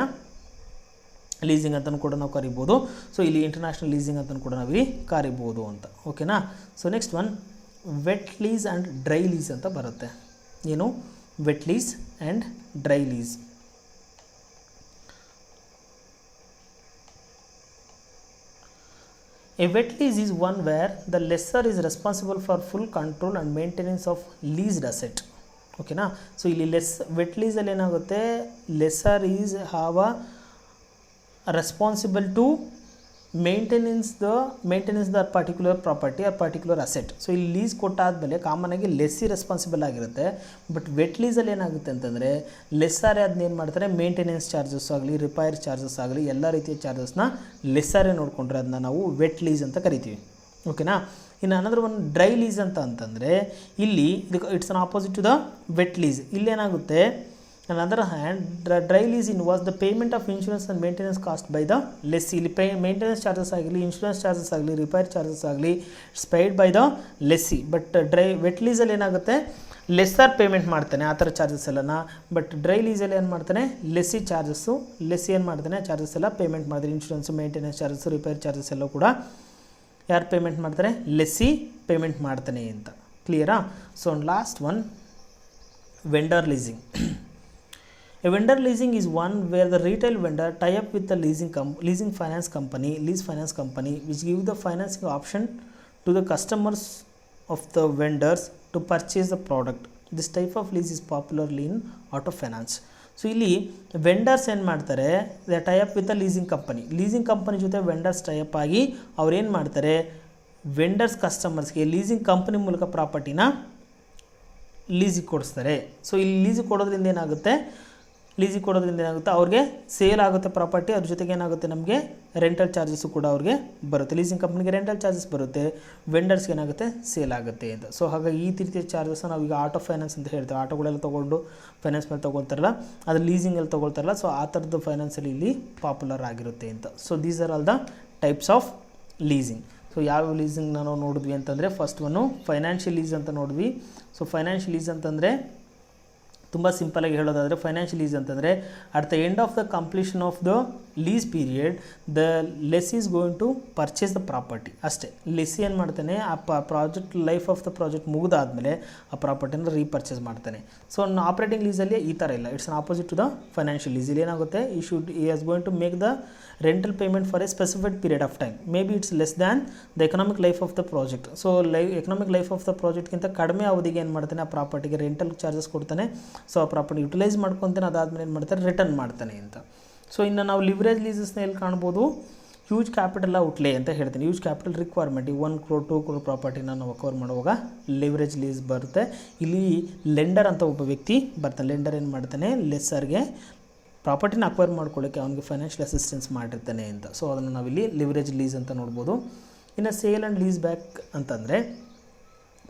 ಲೀಸಿಂಗ್ ಅಂತಲೂ ಕೂಡ ನಾವು ಕರಿಬೋದು. ಸೊ ಇಲ್ಲಿ ಇಂಟರ್ನ್ಯಾಷನಲ್ ಲೀಸಿಂಗ್ ಅಂತಲೂ ಕೂಡ ನಾವಿಲ್ಲಿ ಕರಿಬೋದು ಅಂತ. ಓಕೆನಾ? So next one, wet lease and dry lease ಅಂತ ಬರುತ್ತೆ. ಏನು? Wet lease and dry lease. A wet lease is one where the lessor is responsible for full control and maintenance of leased asset. ಓಕೆನಾ? So ಇಲ್ಲಿ ವೆಟ್ ಲೀಸಲ್ಲಿ ಏನಾಗುತ್ತೆ, lessor is have a responsible to maintenance the particular property or particular asset. So ಇಲ್ಲಿ lease ಕೊಟ್ಟಾದಮೇಲೆ ಕಾಮನಾಗಿ lessee responsible ಆಗಿರುತ್ತೆ. But wet ಲೀಸಲ್ಲಿ ಏನಾಗುತ್ತೆ ಅಂತಂದರೆ, ಲೆಸ್ಸಾರೇ ಅದನ್ನೇನು ಮಾಡ್ತಾರೆ, ಮೇಂಟೆನೆನ್ಸ್ ಚಾರ್ಜಸ್ ಆಗಲಿ, ರಿಪೈರ್ ಚಾರ್ಜಸ್ ಆಗಲಿ, ಎಲ್ಲ ರೀತಿಯ ಚಾರ್ಜಸ್ನ ಲೆಸ್ಸಾರೇ ನೋಡಿಕೊಂಡ್ರೆ ಅದನ್ನ ನಾವು ವೆಟ್ ಲೀಸ್ ಅಂತ ಕರಿತೀವಿ. ಓಕೆನಾ? ಇನ್ನು ಅನದರ್ ಒಂದು ಡ್ರೈ ಲೀಸ್ ಅಂತಂದರೆ, ಇಲ್ಲಿ it's an opposite to the wet lease. ಇಲ್ಲೇನಾಗುತ್ತೆ, on the other hand, the dry lease involves the payment of insurance and maintenance cost by the lessee. ಇಲ್ಲಿ ಮೇಂಟೆನೆನ್ಸ್ ಚಾರ್ಜಸ್ ಆಗಲಿ, ಇನ್ಶೂರೆನ್ಸ್ ಚಾರ್ಜಸ್ ಆಗಲಿ, repair charges ಆಗಲಿ, it's paid by the lessee. But wet ಲೀಸಲ್ಲಿ ಏನಾಗುತ್ತೆ, lessor payment ಮಾಡ್ತಾನೆ ಆ ಥರ charges ಎಲ್ಲನ. ಬಟ್ ಡ್ರೈ ಲೀಸಲ್ಲಿ ಏನು ಮಾಡ್ತಾನೆ, ಲೆಸ್ಸಿ ಏನು ಮಾಡ್ತಾನೆ, ಚಾರ್ಜಸ್ ಎಲ್ಲ ಪೇಮೆಂಟ್ ಮಾಡ್ತಾರೆ. Insurance, maintenance charges, repair charges ಎಲ್ಲ ಕೂಡ ಯಾರು ಪೇಮೆಂಟ್ ಮಾಡ್ತಾರೆ, ಲೆಸ್ಸಿ ಪೇಮೆಂಟ್ ಮಾಡ್ತಾನೆ ಅಂತ. ಕ್ಲಿಯರಾ? So last one, vendor leasing. A vendor leasing is one where the retail vendor tie up with the lease finance company which give the financing option to the customers of the vendors to purchase the product. This type of lease is popularly in auto finance. So ಇಲ್ಲಿ vendors ಏನು ಮಾಡ್ತಾರೆ, they tie up with the leasing company ಜೊತೆ vendors tie up ಆಗಿ ಅವ್ರು ಏನು ಮಾಡ್ತಾರೆ, vendors ಕಸ್ಟಮರ್ಸ್ಗೆ leasing company ಮೂಲಕ ಪ್ರಾಪರ್ಟಿನ ಲೀಸಿಗೆ ಕೊಡಿಸ್ತಾರೆ. ಸೊ ಇಲ್ಲಿ ಲೀಸಿಗೆ ಕೊಡೋದ್ರಿಂದ ಏನಾಗುತ್ತೆ, ಅವ್ರಿಗೆ ಸೇಲ್ ಆಗುತ್ತೆ ಪ್ರಾಪರ್ಟಿ, ಅದ್ರ ಜೊತೆಗೆ ಏನಾಗುತ್ತೆ, ನಮಗೆ ರೆಂಟಲ್ ಚಾರ್ಜಸ್ಸು ಕೂಡ ಅವ್ರಿಗೆ ಬರುತ್ತೆ. ಲೀಸಿಂಗ್ ಕಂಪ್ನಿಗೆ ರೆಂಟಲ್ ಚಾರ್ಜಸ್ ಬರುತ್ತೆ, ವೆಂಡರ್ಸ್ಗೆ ಏನಾಗುತ್ತೆ, ಸೇಲ್ ಆಗುತ್ತೆ ಅಂತ. ಸೊ ಹಾಗಾಗಿ ಈ ರೀತಿಯ ಚಾರ್ಜಸ್ನ ನಾವೀಗ ಆಟೋ ಫೈನಾನ್ಸ್ ಅಂತ ಹೇಳ್ತೇವೆ. ಆಟೋಗಳೆಲ್ಲ ತೊಗೊಂಡು ಫೈನಾನ್ಸ್ ಮೇಲೆ ತೊಗೊಳ್ತಾರಲ್ಲ, ಅದು ಲೀಸಿಂಗಲ್ಲಿ ತೊಗೊಳ್ತಾರಲ್ಲ. ಸೊ ಆ ಥರದ್ದು ಫೈನಾನ್ಸಲ್ಲಿ ಇಲ್ಲಿ ಪಾಪ್ಯುಲರ್ ಆಗಿರುತ್ತೆ ಅಂತ. So these are all the types of leasing. So ಯಾವ ಲೀಸಿಂಗ್ ನಾವು ನೋಡಿದ್ವಿ ಅಂತಂದರೆ, ಫಸ್ಟ್ ಒನ್ನು ಫೈನಾನ್ಷಿಯಲ್ ಲೀಸ್ ಅಂತ ನೋಡಿದ್ವಿ. ಸೊ ಫೈನಾನ್ಷಿಯಲ್ ಲೀಸ್ ಅಂತಂದರೆ ತುಂಬ ಸಿಂಪಲಾಗಿ ಹೇಳೋದಾದರೆ, ಫೈನಾನ್ಷಿಯಲ್ ಲೀಸ್ ಅಂತಂದರೆ at the end of the completion of the lease period the less is going to purchase the property. ಅಷ್ಟೇ. ಲೆಸ್ಸಿ ಏನು ಮಾಡ್ತಾನೆ, ಆ project life of the project ಮುಗಿದಾದಮೇಲೆ ಆ ಪ್ರಾಪರ್ಟಿನ ರೀಪರ್ಚೇಸ್ ಮಾಡ್ತಾನೆ. ಸೊ ಆಪರೇಟಿಂಗ್ ಲೀಸಲ್ಲಿ ಈ ಥರ ಇಲ್ಲ, it's an opposite to the financial lease. ಇಲ್ಲಿ ಏನಾಗುತ್ತೆ, ಈ as going to make the rental payment for a specified period of time. May be it's less than the economic life of the project. So economic life of the ಪ್ರಾಜೆಕ್ಟ್ಗಿಂತ ಕಡಿಮೆ ಅವಧಿಗೆ ಏನು ಮಾಡ್ತಾನೆ, ಆ ಪ್ರಾಪರ್ಟಿಗೆ ರೆಂಟಲ್ ಚಾರ್ಜಸ್ ಕೊಡ್ತಾನೆ. So ಆ property utilise ಮಾಡ್ಕೊತಾನೆ, ಅದಾದಮೇಲೆ ಏನು ಮಾಡ್ತಾರೆ, ರಿಟರ್ನ್ ಮಾಡ್ತಾನೆ ಅಂತ. ಸೊ ಇನ್ನು ನಾವು ಲಿವರೇಜ್ ಲೀಸಸ್ನ ಎಲ್ಲಿ ಕಾಣ್ಬೋದು, ಹ್ಯೂಜ್ ಕ್ಯಾಪಿಟಲ್ ಔಟ್ಲೇ ಅಂತ ಹೇಳ್ತೀನಿ. Huge capital requirement, 1 crore 2 crore ಪ್ರಾಪರ್ಟಿನ ನಾವು ಅಕ್ವೈರ್ ಮಾಡುವಾಗ ಲಿವರೇಜ್ ಲೀಸ್ ಬರುತ್ತೆ. ಇಲ್ಲಿ ಲೆಂಡರ್ ಅಂತ ಒಬ್ಬ ವ್ಯಕ್ತಿ ಬರ್ತಾನೆ. ಲೆಂಡರ್ ಏನು ಮಾಡ್ತಾನೆ, ಲೆಸ್ಸರ್ಗೆ ಪ್ರಾಪರ್ಟಿನ ಅಕ್ವೈರ್ ಮಾಡ್ಕೊಳ್ಳೋಕ್ಕೆ ಅವನಿಗೆ ಫೈನಾನ್ಷಿಯಲ್ ಅಸಿಸ್ಟೆನ್ಸ್ ಮಾಡಿರ್ತಾನೆ ಅಂತ. ಸೊ ಅದನ್ನು ನಾವಿಲ್ಲಿ ಲಿವರೇಜ್ ಲೀಸ್ ಅಂತ ನೋಡ್ಬೋದು. ಇನ್ನು ಸೇಲ್ ಆ್ಯಂಡ್ ಲೀಸ್ ಬ್ಯಾಕ್ ಅಂತಂದರೆ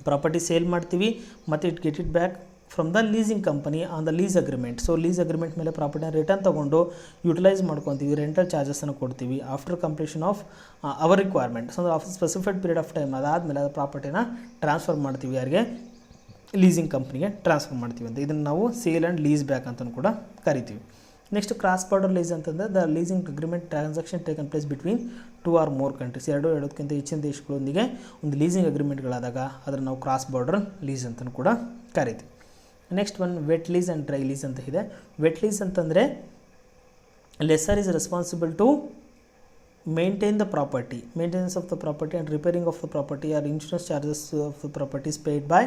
ಪ್ರಾಪರ್ಟಿ ಸೇಲ್ ಮಾಡ್ತೀವಿ ಮತ್ತು get it back from the leasing company on the lease agreement. So lease agreement ಮೇಲೆ ಪ್ರಾಪರ್ಟಿನ ರಿಟರ್ನ್ ತೊಗೊಂಡು ಯುಟಿಲೈಸ್ ಮಾಡ್ಕೊತೀವಿ, ರೆಂಟಲ್ ಚಾರ್ಜಸನ್ನು ಕೊಡ್ತೀವಿ after completion of our requirement. So of specified period of time ಅದಾದಮೇಲೆ ಅದು ಪ್ರಾಪರ್ಟಿನ transfer ಮಾಡ್ತೀವಿ, ಯಾರಿಗೆ ಲೀಸಿಂಗ್ ಕಂಪ್ನಿಗೆ ಟ್ರಾನ್ಸ್ಫರ್ ಮಾಡ್ತೀವಿ ಅಂತ. ಇದನ್ನು ನಾವು ಸೇಲ್ ಆ್ಯಂಡ್ ಲೀಸ್ ಬ್ಯಾಕ್ ಅಂತಲೂ ಕೂಡ ಕರಿತೀವಿ. ನೆಕ್ಸ್ಟ್ ಕ್ರಾಸ್ ಬಾರ್ಡರ್ ಲೀಸ್ ಅಂತಂದರೆ the leasing agreement transaction taken place between 2 or more countries, ಎರಡಕ್ಕಿಂತ ಹೆಚ್ಚಿನ ದೇಶಗಳೊಂದಿಗೆ ಒಂದು ಲೀಸಿಂಗ್ ಅಗ್ರಿಮೆಂಟ್ಗಳಾದಾಗ ಅದನ್ನು ನಾವು ಕ್ರಾಸ್ ಬಾರ್ಡರ್ ಲೀಸ್ ಅಂತಲೂ ಕೂಡ ಕರಿತೀವಿ. Next one wet lease and dry lease ಅಂತ ಇದೆ. ವೆಟ್ ಲೀಸ್ ಅಂತಂದರೆ lessor is responsible to maintain the property, maintenance of the property and repairing of the property or insurance charges of the properties paid by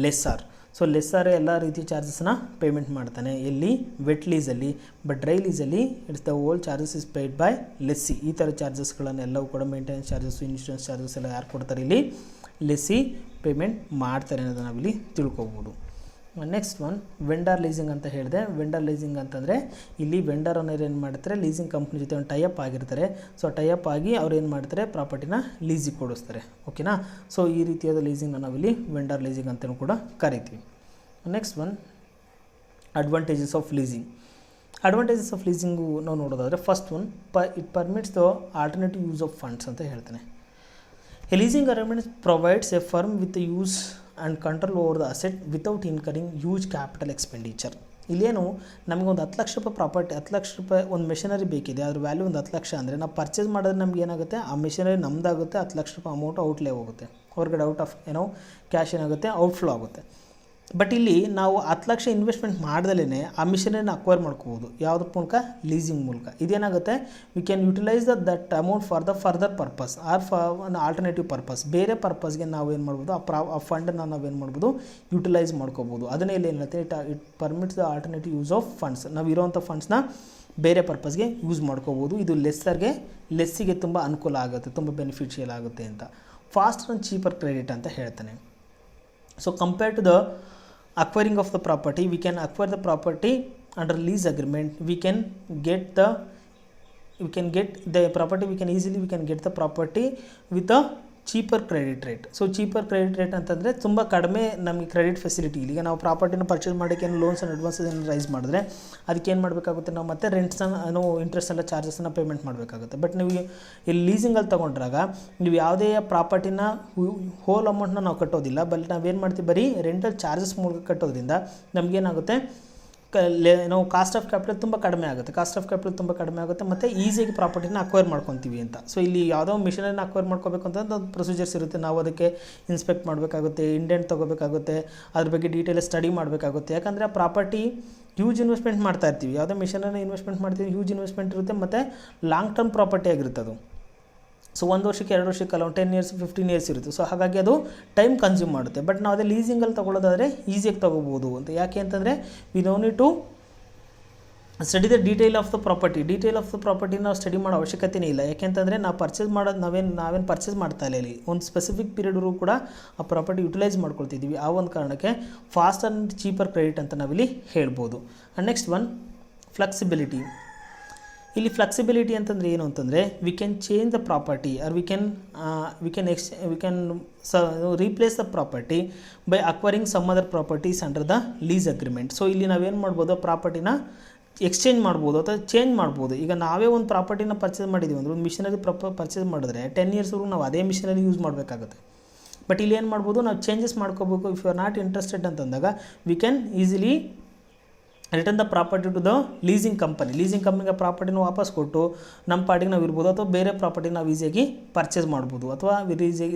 lessor. So ಲೆಸ್ಸಾರೇ ಎಲ್ಲ ರೀತಿಯ ಚಾರ್ಜಸ್ನ payment ಮಾಡ್ತಾನೆ ಎಲ್ಲಿ, wet ಲೀಸಲ್ಲಿ. ಬಟ್ ಡ್ರೈ ಲೀಸಲ್ಲಿ it's the all charges is paid by lessee. ಈ ಥರ ಚಾರ್ಜಸ್ಗಳನ್ನೆಲ್ಲವೂ ಕೂಡ ಮೇಂಟೆನೆನ್ಸ್ ಚಾರ್ಜಸ್, ಇನ್ಶೂರೆನ್ಸ್ ಚಾರ್ಜಸ್ ಎಲ್ಲ ಯಾರು ಕೊಡ್ತಾರೆ ಇಲ್ಲಿ, ಲೆಸ್ಸಿ ಪೇಮೆಂಟ್ ಮಾಡ್ತಾರೆ ಅನ್ನೋದನ್ನು ನಾವಿಲ್ಲಿ ತಿಳ್ಕೊಬೋದು. ನೆಕ್ಸ್ಟ್ ಒನ್ ವೆಂಡರ್ ಲೀಸಿಂಗ್ ಅಂತ ಹೇಳಿದೆ. ವೆಂಡರ್ ಲೀಸಿಂಗ್ ಅಂತಂದರೆ ಇಲ್ಲಿ ವೆಂಡರ್ ಅನ್ನೋರು ಏನು ಮಾಡ್ತಾರೆ, ಲೀಸಿಂಗ್ ಕಂಪ್ನಿ ಜೊತೆ ಒಂದು ಟೈಅಪ್ ಆಗಿರ್ತಾರೆ. ಸೊ ಟೈಅಪ್ ಆಗಿ ಅವ್ರು ಏನು ಮಾಡ್ತಾರೆ, ಪ್ರಾಪರ್ಟಿನ ಲೀಸಿಗೆ ಕೊಡಿಸ್ತಾರೆ. ಓಕೆನಾ. ಸೊ ಈ ರೀತಿಯಾದ ಲೀಸಿಂಗ್ನ ನಾವಿಲ್ಲಿ ವೆಂಡರ್ ಲೀಸಿಂಗ್ ಅಂತಲೂ ಕೂಡ ಕರಿತೀವಿ. Next one advantages of leasing. Advantages of leasing ನಾವು ನೋಡೋದಾದರೆ first one it permits the alternative use of funds ಅಂತ ಹೇಳ್ತಾನೆ. A leasing arrangement provides a firm with use and control over the asset without incurring huge capital expenditure. ಇಲ್ಲೇನು ನಮಗೆ ಒಂದು 10 ಲಕ್ಷ ರೂಪಾಯಿ property, 10 lakh ರೂಪಾಯಿ ಒಂದು ಮೆಷಿನರಿ ಬೇಕಿದೆ, ಅದ್ರ ವ್ಯಾಲ್ಯೂ ಒಂದು 10 ಲಕ್ಷ ಅಂದರೆ ನಾವು ಪರ್ಚೇಸ್ ಮಾಡಿದ್ರೆ ನಮ್ಗೆ ಏನಾಗುತ್ತೆ, ಆ ಮೆಷಿನರಿ ನಮ್ಮದಾಗುತ್ತೆ, 10 ಲಕ್ಷ ರೂಪಾಯಿ ಅಮೌಂಟ್ ಔಟ್ಲೇ ಹೋಗುತ್ತೆ, ಹೊರಗಡೆ ಔಟ್ ಆಫ್ ಕ್ಯಾಶ್ ಏನಾಗುತ್ತೆ, ಔಟ್ಫ್ಲೋ ಆಗುತ್ತೆ. ಬಟ್ ಇಲ್ಲಿ ನಾವು 10 ಲಕ್ಷ ಇನ್ವೆಸ್ಟ್ಮೆಂಟ್ ಮಾಡ್ದಲೇ ಆ ಮಿಷನರಿನ ಅಕ್ವೈರ್ ಮಾಡ್ಕೋಬೋದು. ಯಾವುದ್ರ ಮೂಲಕ, ಲೀಸಿಂಗ್ ಮೂಲಕ. ಇದೇನಾಗುತ್ತೆ, we can utilise that amount for the further purpose or for an alternative purpose. ಬೇರೆ ಪರ್ಪಸ್ಗೆ ನಾವೇನು ಮಾಡ್ಬೋದು, ಆ ಫಂಡನ್ನು ನಾವೇನು ಮಾಡ್ಬೋದು, ಯುಟಿಲೈಸ್ ಮಾಡ್ಕೋಬೋದು. ಅದನ್ನೇ ಇಲ್ಲಿ ಏನಿರುತ್ತೆ, it permits the alternative use of funds. ನಾವು ಇರೋವಂಥ ಫಂಡ್ಸ್ನ ಬೇರೆ ಪರ್ಪಸ್ಗೆ ಯೂಸ್ ಮಾಡ್ಕೋಬೋದು. ಇದು ಲೆಸ್ಸಿಗೆ ತುಂಬ ಅನುಕೂಲ ಆಗುತ್ತೆ, ತುಂಬ ಬೆನಿಫಿಷಿಯಲ್ ಆಗುತ್ತೆ ಅಂತ. ಫಾಸ್ಟರ್ ಆ್ಯಂಡ್ ಚೀಪರ್ ಕ್ರೆಡಿಟ್ ಅಂತ ಹೇಳ್ತಾನೆ. So compare to the acquiring of the property, we can acquire the property under lease agreement. We can get the property, we can get the property with a cheaper credit rate. So cheaper credit rate ಅಂತಂದರೆ ತುಂಬ ಕಡಿಮೆ ನಮಗೆ credit facility. ಈಗ ನಾವು ಪ್ರಾಪರ್ಟಿನ purchase ಮಾಡೋಕ್ಕೆ loans and advances ಏನು rice ಮಾಡಿದ್ರೆ ಅದಕ್ಕೆ ಏನು ಮಾಡಬೇಕಾಗುತ್ತೆ, ನಾವು ಮತ್ತೆ ರೆಂಟ್ಸನ್ನು ಇಂಟ್ರೆಸ್ಟ್ ಎಲ್ಲ ಚಾರ್ಜಸನ್ನು ಪೇಮೆಂಟ್ ಮಾಡಬೇಕಾಗುತ್ತೆ. ಬಟ್ ನೀವು ಇಲ್ಲಿ ಲೀಸಿಂಗಲ್ಲಿ ತೊಗೊಂಡ್ರಾಗ ನೀವು ಯಾವುದೇ ಪ್ರಾಪರ್ಟಿನ ಹೋಲ್ ಅಮೌಂಟ್ನ ನಾವು ಕಟ್ಟೋದಿಲ್ಲ, ಬಟ್ ನಾವೇನು ಮಾಡ್ತೀವಿ, ಬರೀ ರೆಂಟಲ್ ಚಾರ್ಜಸ್ ಮೂಲಕ ಕಟ್ಟೋದ್ರಿಂದ ನಮಗೇನಾಗುತ್ತೆ, ನಾವು ಕಾಸ್ಟ್ ಆಫ್ ಕ್ಯಾಪಿಟಲ್ ತುಂಬ ಕಡಿಮೆ ಆಗುತ್ತೆ ಮತ್ತು ಈಸಿಯಾಗಿ ಪ್ರಾಪರ್ಟಿನ ಅಕ್ವೈರ್ ಮಾಡ್ಕೊತೀವಿ ಅಂತ. ಸೊ ಇಲ್ಲಿ ಯಾವುದೋ ಮಿಷನರಿನ ಅಕ್ವೈರ್ ಮಾಡ್ಕೋಬೇಕು ಅಂತ ಒಂದು ಪ್ರೊಸೀಜರ್ಸ್ ಇರುತ್ತೆ. ನಾವು ಅದಕ್ಕೆ ಇನ್ಸ್ಪೆಕ್ಟ್ ಮಾಡಬೇಕಾಗುತ್ತೆ, ಇಂಡೆಂಟ್ ತೊಗೋಬೇಕಾಗುತ್ತೆ, ಅದ್ರ ಬಗ್ಗೆ ಡೀಟೇಲ್ ಸ್ಟಡಿ ಮಾಡಬೇಕಾಗುತ್ತೆ. ಯಾಕಂದರೆ ಆ ಪ್ರಾಪರ್ಟಿ ಹ್ಯೂಜ್ ಇನ್ವೆಸ್ಟ್ಮೆಂಟ್ ಮಾಡ್ತಾ ಇರ್ತೀವಿ, ಯಾವುದೋ ಮಿಷನರಿನ ಇನ್ವೆಸ್ಟ್ಮೆಂಟ್ ಮಾಡ್ತೀವಿ, ಹ್ಯೂಜ್ ಇನ್ವೆಸ್ಟ್ಮೆಂಟ್ ಇರುತ್ತೆ ಮತ್ತು ಲಾಂಗ್ ಟರ್ಮ್ ಪ್ರಾಪರ್ಟಿ ಆಗಿರುತ್ತೆ ಅದು. ಸೊ 1 ವರ್ಷಕ್ಕೆ 2 ವರ್ಷಕ್ಕಲ್ಲ, ಒಂದು 10 years 15 years ಇರುತ್ತೆ. ಸೊ ಹಾಗಾಗಿ ಅದು ಟೈಮ್ ಕನ್ಸ್ಯೂಮ್ ಮಾಡುತ್ತೆ. ಬಟ್ ನಾವು ಅದೇ ಲೀಸಿಂಗಲ್ಲಿ ತೊಗೊಳ್ಳೋದಾದರೆ ಈಸಿಯಾಗಿ ತೊಗೋಬೋದು ಅಂತ. ಯಾಕೆ ಅಂತಂದರೆ we no need to study the detail of the property ನಾವು ಸ್ಟಡಿ ಮಾಡೋ ಅವಶ್ಯಕತೆಯೇ ಇಲ್ಲ. ಯಾಕೆಂತಂದರೆ ನಾವು ಪರ್ಚೇಸ್ ಮಾಡೋದು ನಾವೇನು ಪರ್ಚೇಸ್ ಮಾಡ್ತಾ ಇಲ್ಲ, ಇಲ್ಲಿ ಒಂದು ಸ್ಪೆಸಿಫಿಕ್ ಪೀರಿಯಡ್ವರೆಗೂ ಕೂಡ ಆ ಪ್ರಾಪರ್ಟಿ ಯುಟಿಲೈಸ್ ಮಾಡ್ಕೊಳ್ತಿದ್ದೀವಿ. ಆ ಒಂದು ಕಾರಣಕ್ಕೆ ಫಾಸ್ಟ್ ಆ್ಯಂಡ್ ಚೀಪರ್ ಕ್ರೆಡಿಟ್ ಅಂತ ನಾವಿಲ್ಲಿ ಹೇಳ್ಬೋದು. And next one flexibility. ಇಲ್ಲಿ ಫ್ಲೆಕ್ಸಿಬಿಲಿಟಿ ಅಂತಂದರೆ ಏನು ಅಂತಂದರೆ, we can change the property or we can replace the property by acquiring some other properties under the lease agreement. So ಇಲ್ಲಿ ನಾವೇನು ಮಾಡ್ಬೋದು, ಪ್ರಾಪರ್ಟಿನ ಎಕ್ಸ್ಚೇಂಜ್ ಮಾಡ್ಬೋದು ಅಥವಾ ಚೇಂಜ್ ಮಾಡ್ಬೋದು. ಈಗ ನಾವೇ ಒಂದು ಪ್ರಾಪರ್ಟಿನ ಪರ್ಚೇಸ್ ಮಾಡಿದ್ದೀವಿ ಅಂದರೆ, ಒಂದು ಮಿಷನರಿ ಪರ್ಚೇಸ್ ಮಾಡಿದ್ರೆ 10 yearsವರೆಗೂ ನಾವು ಅದೇ ಮಿಷನರಿ ಯೂಸ್ ಮಾಡಬೇಕಾಗುತ್ತೆ. ಬಟ್ ಇಲ್ಲಿ ಏನು ಮಾಡ್ಬೋದು, ನಾವು ಚೇಂಜಸ್ ಮಾಡ್ಕೋಬೇಕು. If you are not interested ಅಂತಂದಾಗ we can easily return the property to the leasing ಕಂಪ್ನಿಗೆ ಪ್ರಾಪರ್ಟಿನ ವಾಪಸ್ ಕೊಟ್ಟು ನಮ್ಮ ಪಾರ್ಟಿಗೆ ನಾವು ಇರ್ಬೋದು, ಅಥವಾ ಬೇರೆ ಪ್ರಾಪರ್ಟಿ ನಾವು ಈಸಿಯಾಗಿ ಪರ್ಚೇಸ್ ಮಾಡ್ಬೋದು, ಅಥವಾ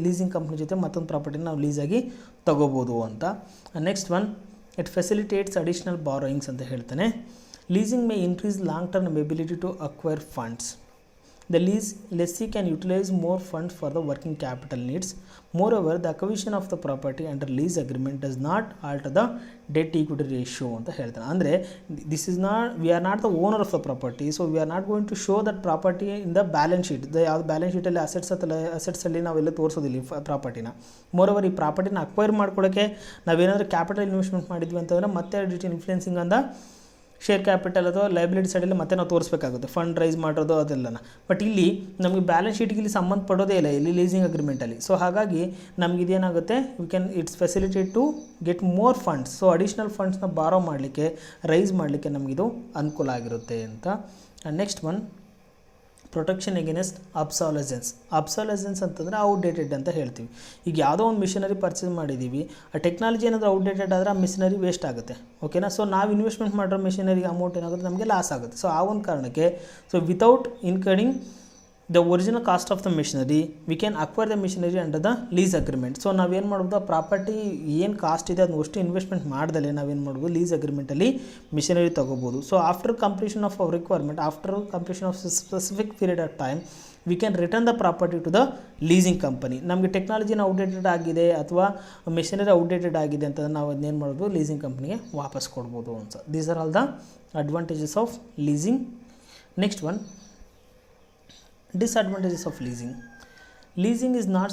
ಲೀಸಿಂಗ್ ಕಂಪ್ನಿ ಜೊತೆ ಮತ್ತೊಂದು ಪ್ರಾಪರ್ಟಿನ ನಾವು ಲೀಸಾಗಿ ತೊಗೋಬೋದು ಅಂತ. Next one, it facilitates additional borrowings ಅಂತ ಹೇಳ್ತಾನೆ. Leasing may increase long term ability to acquire funds. The lessee can utilize more funds for the working capital needs. Moreover, the acquisition of the property under lease agreement does not alter the debt equity ratio ಅಂತ ಹೇಳ್ತಾನೆ. ಅಂದರೆ we are not the owner of the property, so we are not going to show that property in the balance sheet. ಯಾವುದು balance ಶೀಟಲ್ಲಿ ಅಸೆಟ್ಸಲ್ಲಿ ನಾವೆಲ್ಲ ತೋರಿಸೋದಿಲ್ಲ ಪ್ರಾಪರ್ಟಿನ. Moreover ಈ ಪ್ರಾಪರ್ಟಿನ acquire ಮಾಡ್ಕೊಳ್ಳೋಕ್ಕೆ ನಾವೇನಾದರೂ capital investment ಮಾಡಿದ್ವಿ ಅಂತಂದರೆ ಮತ್ತೆ it influencing on the share capital ಅಥವಾ liability ಸೈಡಲ್ಲಿ ಮತ್ತೆ ನಾವು ತೋರಿಸಬೇಕಾಗುತ್ತೆ, ಫಂಡ್ ರೈಸ್ ಮಾಡೋದು ಅದೆಲ್ಲನ. ಬಟ್ ಇಲ್ಲಿ ನಮಗೆ ಬ್ಯಾಲೆನ್ಸ್ ಶೀಟ್ಗೆ ಇಲ್ಲಿ ಸಂಬಂಧಪಡೋದೇ ಇಲ್ಲ ಇಲ್ಲಿ ಲೀಸಿಂಗ್ ಅಗ್ರಿಮೆಂಟಲ್ಲಿ. ಸೊ ಹಾಗಾಗಿ ನಮ್ಗೆ ಇದೇನಾಗುತ್ತೆ, it's facilitate to get more funds. So additional ಫಂಡ್ಸ್ನ ಬಾರೋ ಮಾಡಲಿಕ್ಕೆ, ರೈಸ್ ಮಾಡಲಿಕ್ಕೆ ನಮಗಿದು ಅನುಕೂಲ ಆಗಿರುತ್ತೆ ಅಂತ. And next one, protection against obsolescence ಅಂತಂದರೆ ಔಟ್ಡೇಟೆಡ್ ಅಂತ ಹೇಳ್ತೀವಿ. ಈಗ ಯಾವುದೋ ಒಂದು ಮಿಷನರಿ ಪರ್ಚೇಸ್ ಮಾಡಿದ್ದೀವಿ, ಆ ಟೆಕ್ನಾಲಜಿ ಏನಾದರೂ ಔಟ್ಡೇಟೆಡ್ ಆದರೆ ಆ ಮಿಷನರಿ ವೇಸ್ಟ್ ಆಗುತ್ತೆ. ಓಕೆನಾ. ಸೊ ನಾವು ಇನ್ವೆಸ್ಟ್ಮೆಂಟ್ ಮಾಡಿರೋ ಮಿಷನರಿಗೆ ಅಮೌಂಟ್ ಏನಾಗುತ್ತೆ, ನಮಗೆ ಲಾಸ್ ಆಗುತ್ತೆ. ಸೊ ಆ ಒಂದು ಕಾರಣಕ್ಕೆ, so without incurring the original cost of the machinery we can acquire the machinery under the lease agreement. So ನಾವೇನು ಮಾಡ್ಬೋದು, ಆ ಪ್ರಾಪರ್ಟಿ ಏನು ಕಾಸ್ಟ್ ಇದೆ ಅದನ್ನ ಅಷ್ಟು ಇನ್ವೆಸ್ಟ್ಮೆಂಟ್ ಮಾಡ್ದಲೇ ನಾವೇನು ಮಾಡ್ಬೋದು, ಲೀಸ್ ಅಗ್ರಿಮೆಂಟಲ್ಲಿ ಮಿಷನರಿ ತೊಗೋಬೋದು. So after completion of our requirement, after completion of specific period of time we can return the property to the leasing company. ನಮಗೆ ಟೆಕ್ನಾಲಜಿನ ಔಟ್ಡೇಟೆಡ್ ಆಗಿದೆ ಅಥವಾ ಮಿಷನರಿ ಔಟ್ಡೇಟೆಡ್ ಆಗಿದೆ ಅಂತಂದ್ರೆ ನಾವು ಅದನ್ನೇನು ಮಾಡ್ಬೋದು, ಲೀಸಿಂಗ್ ಕಂಪ್ನಿಗೆ ವಾಪಸ್ ಕೊಡ್ಬೋದು ಅಂತ. These are all the advantages of leasing. Next one, disadvantages of leasing is not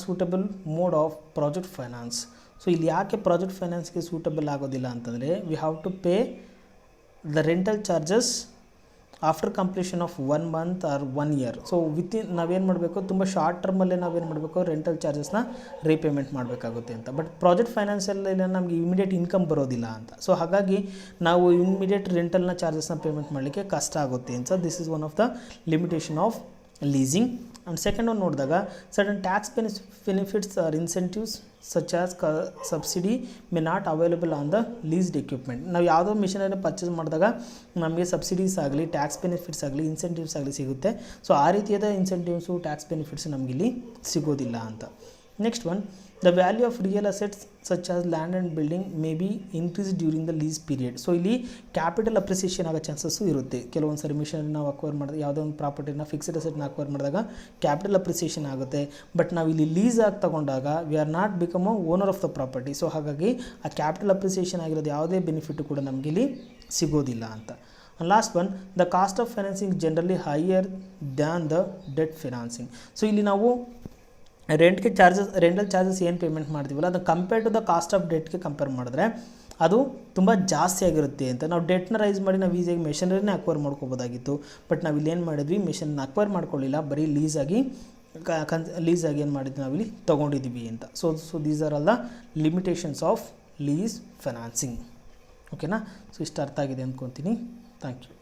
suitable mode of project finance. So ಇಲ್ಲಿ ಯಾಕೆ ಪ್ರಾಜೆಕ್ಟ್ ಫೈನಾನ್ಸ್ಗೆ ಸೂಟಬಲ್ ಆಗೋದಿಲ್ಲ ಅಂತಂದರೆ, we have to pay the rental charges after completion of 1 month or 1 year. So within ನಾವೇನು ಮಾಡಬೇಕು, ತುಂಬ short ಟರ್ಮಲ್ಲೇ ನಾವೇನು ಮಾಡಬೇಕು, ರೆಂಟಲ್ ಚಾರ್ಜಸ್ನ ರೀಪೇಮೆಂಟ್ ಮಾಡಬೇಕಾಗುತ್ತೆ ಅಂತ. ಬಟ್ ಪ್ರಾಜೆಕ್ಟ್ ಫೈನಾನ್ಸಲ್ಲಿ ನಮಗೆ ಇಮಿಡಿಯೇಟ್ ಇನ್ಕಮ್ ಬರೋದಿಲ್ಲ ಅಂತ. ಸೊ ಹಾಗಾಗಿ ನಾವು ಇಮಿಡಿಯೇಟ್ ರೆಂಟಲ್ನ ಚಾರ್ಜಸ್ನ ಪೇಮೆಂಟ್ ಮಾಡಲಿಕ್ಕೆ ಕಷ್ಟ ಆಗುತ್ತೆ ಅಂತ. This is one of the limitation of leasing. And second ಒಂದು ನೋಡಿದಾಗ, sudden tax benefits R incentives such as subsidy may not available on the leased equipment. ನಾವು ಯಾವುದೋ ಮಿಷನರಿ ಪರ್ಚೇಸ್ ಮಾಡಿದಾಗ ನಮಗೆ ಸಬ್ಸಿಡೀಸ್ ಆಗಲಿ, ಟ್ಯಾಕ್ಸ್ ಬೆನಿಫಿಟ್ಸ್ ಆಗಲಿ, ಇನ್ಸೆಂಟಿವ್ಸ್ ಆಗಲಿ ಸಿಗುತ್ತೆ. ಸೊ ಆ ರೀತಿಯಾದ ಇನ್ಸೆಂಟಿವ್ಸು, ಟ್ಯಾಕ್ಸ್ ಬೆನಿಫಿಟ್ಸ್ ನಮಗಿಲ್ಲಿ ಸಿಗೋದಿಲ್ಲ ಅಂತ. Next one, the value of real assets such as land and building may be increase during the lease period. So ಇಲ್ಲಿ ಕ್ಯಾಪಿಟಲ್ ಅಪ್ರಿಸಿಯೇಷನ್ ಆಗೋ ಚಾನ್ಸಸ್ಸು ಇರುತ್ತೆ. ಕೆಲವೊಂದು ಸರಿ ಮಿಷನರಿ ನಾವು ಅಕ್ವೈರ್ ಮಾಡಿದಾಗ, ಯಾವುದೋ ಒಂದು ಪ್ರಾಪರ್ಟಿನ ಫಿಕ್ಸ್ಡ್ ಅಸೆಟ್ನ ಅಕ್ವೈರ್ ಮಾಡಿದಾಗ ಕ್ಯಾಪಿಟಲ್ ಅಪ್ರಿಸಿಯೇಷನ್ ಆಗುತ್ತೆ. ಬಟ್ ನಾವು ಇಲ್ಲಿ ಲೀಸ್ ಆಗಿ ತಗೊಂಡಾಗ we are not become a owner of the property. So ಹಾಗಾಗಿ ಆ ಕ್ಯಾಪಿಟಲ್ ಅಪ್ರಿಸಿಯೇಷನ್ ಆಗಿರೋದು ಯಾವುದೇ ಬೆನಿಫಿಟ್ ಕೂಡ ನಮಗೆ ಇಲ್ಲಿ ಸಿಗೋದಿಲ್ಲ ಅಂತ. And last one, the cost of financing generally higher than the debt financing. So ಇಲ್ಲಿ ನಾವು ರೆಂಟಲ್ ಚಾರ್ಜಸ್ ಏನು ಪೇಮೆಂಟ್ ಮಾಡ್ತೀವಲ್ಲ, ಅದು compare to the cost of ಡೆಟ್ಗೆ ಕಂಪೇರ್ ಮಾಡಿದ್ರೆ ಅದು ತುಂಬ ಜಾಸ್ತಿ ಆಗಿರುತ್ತೆ ಅಂತ. ನಾವು ಡೆಟ್ನ ರೈಸ್ ಮಾಡಿ ನಾವು ಈಸಿಯಾಗಿ ಮೆಷಿನರಿನೇ ಅಕ್ವೈರ್ ಮಾಡ್ಕೋಬೋದಾಗಿತ್ತು. ಬಟ್ ನಾವು ಇಲ್ಲಿ ಏನು ಮಾಡಿದ್ವಿ, ಮೆಷಿನ್ನ ಅಕ್ವೈರ್ ಮಾಡ್ಕೊಳ್ಳಿಲ್ಲ, ಬರೀ ಲೀಸಾಗಿ ಏನು ಮಾಡಿದ್ವಿ, ನಾವಿಲ್ಲಿ ತೊಗೊಂಡಿದ್ದೀವಿ ಅಂತ. So these are all the limitations of lease financing. ಓಕೆನಾ. ಸೊ ಇಷ್ಟು ಅರ್ಥ ಆಗಿದೆ ಅಂದ್ಕೊತೀನಿ. Thank you.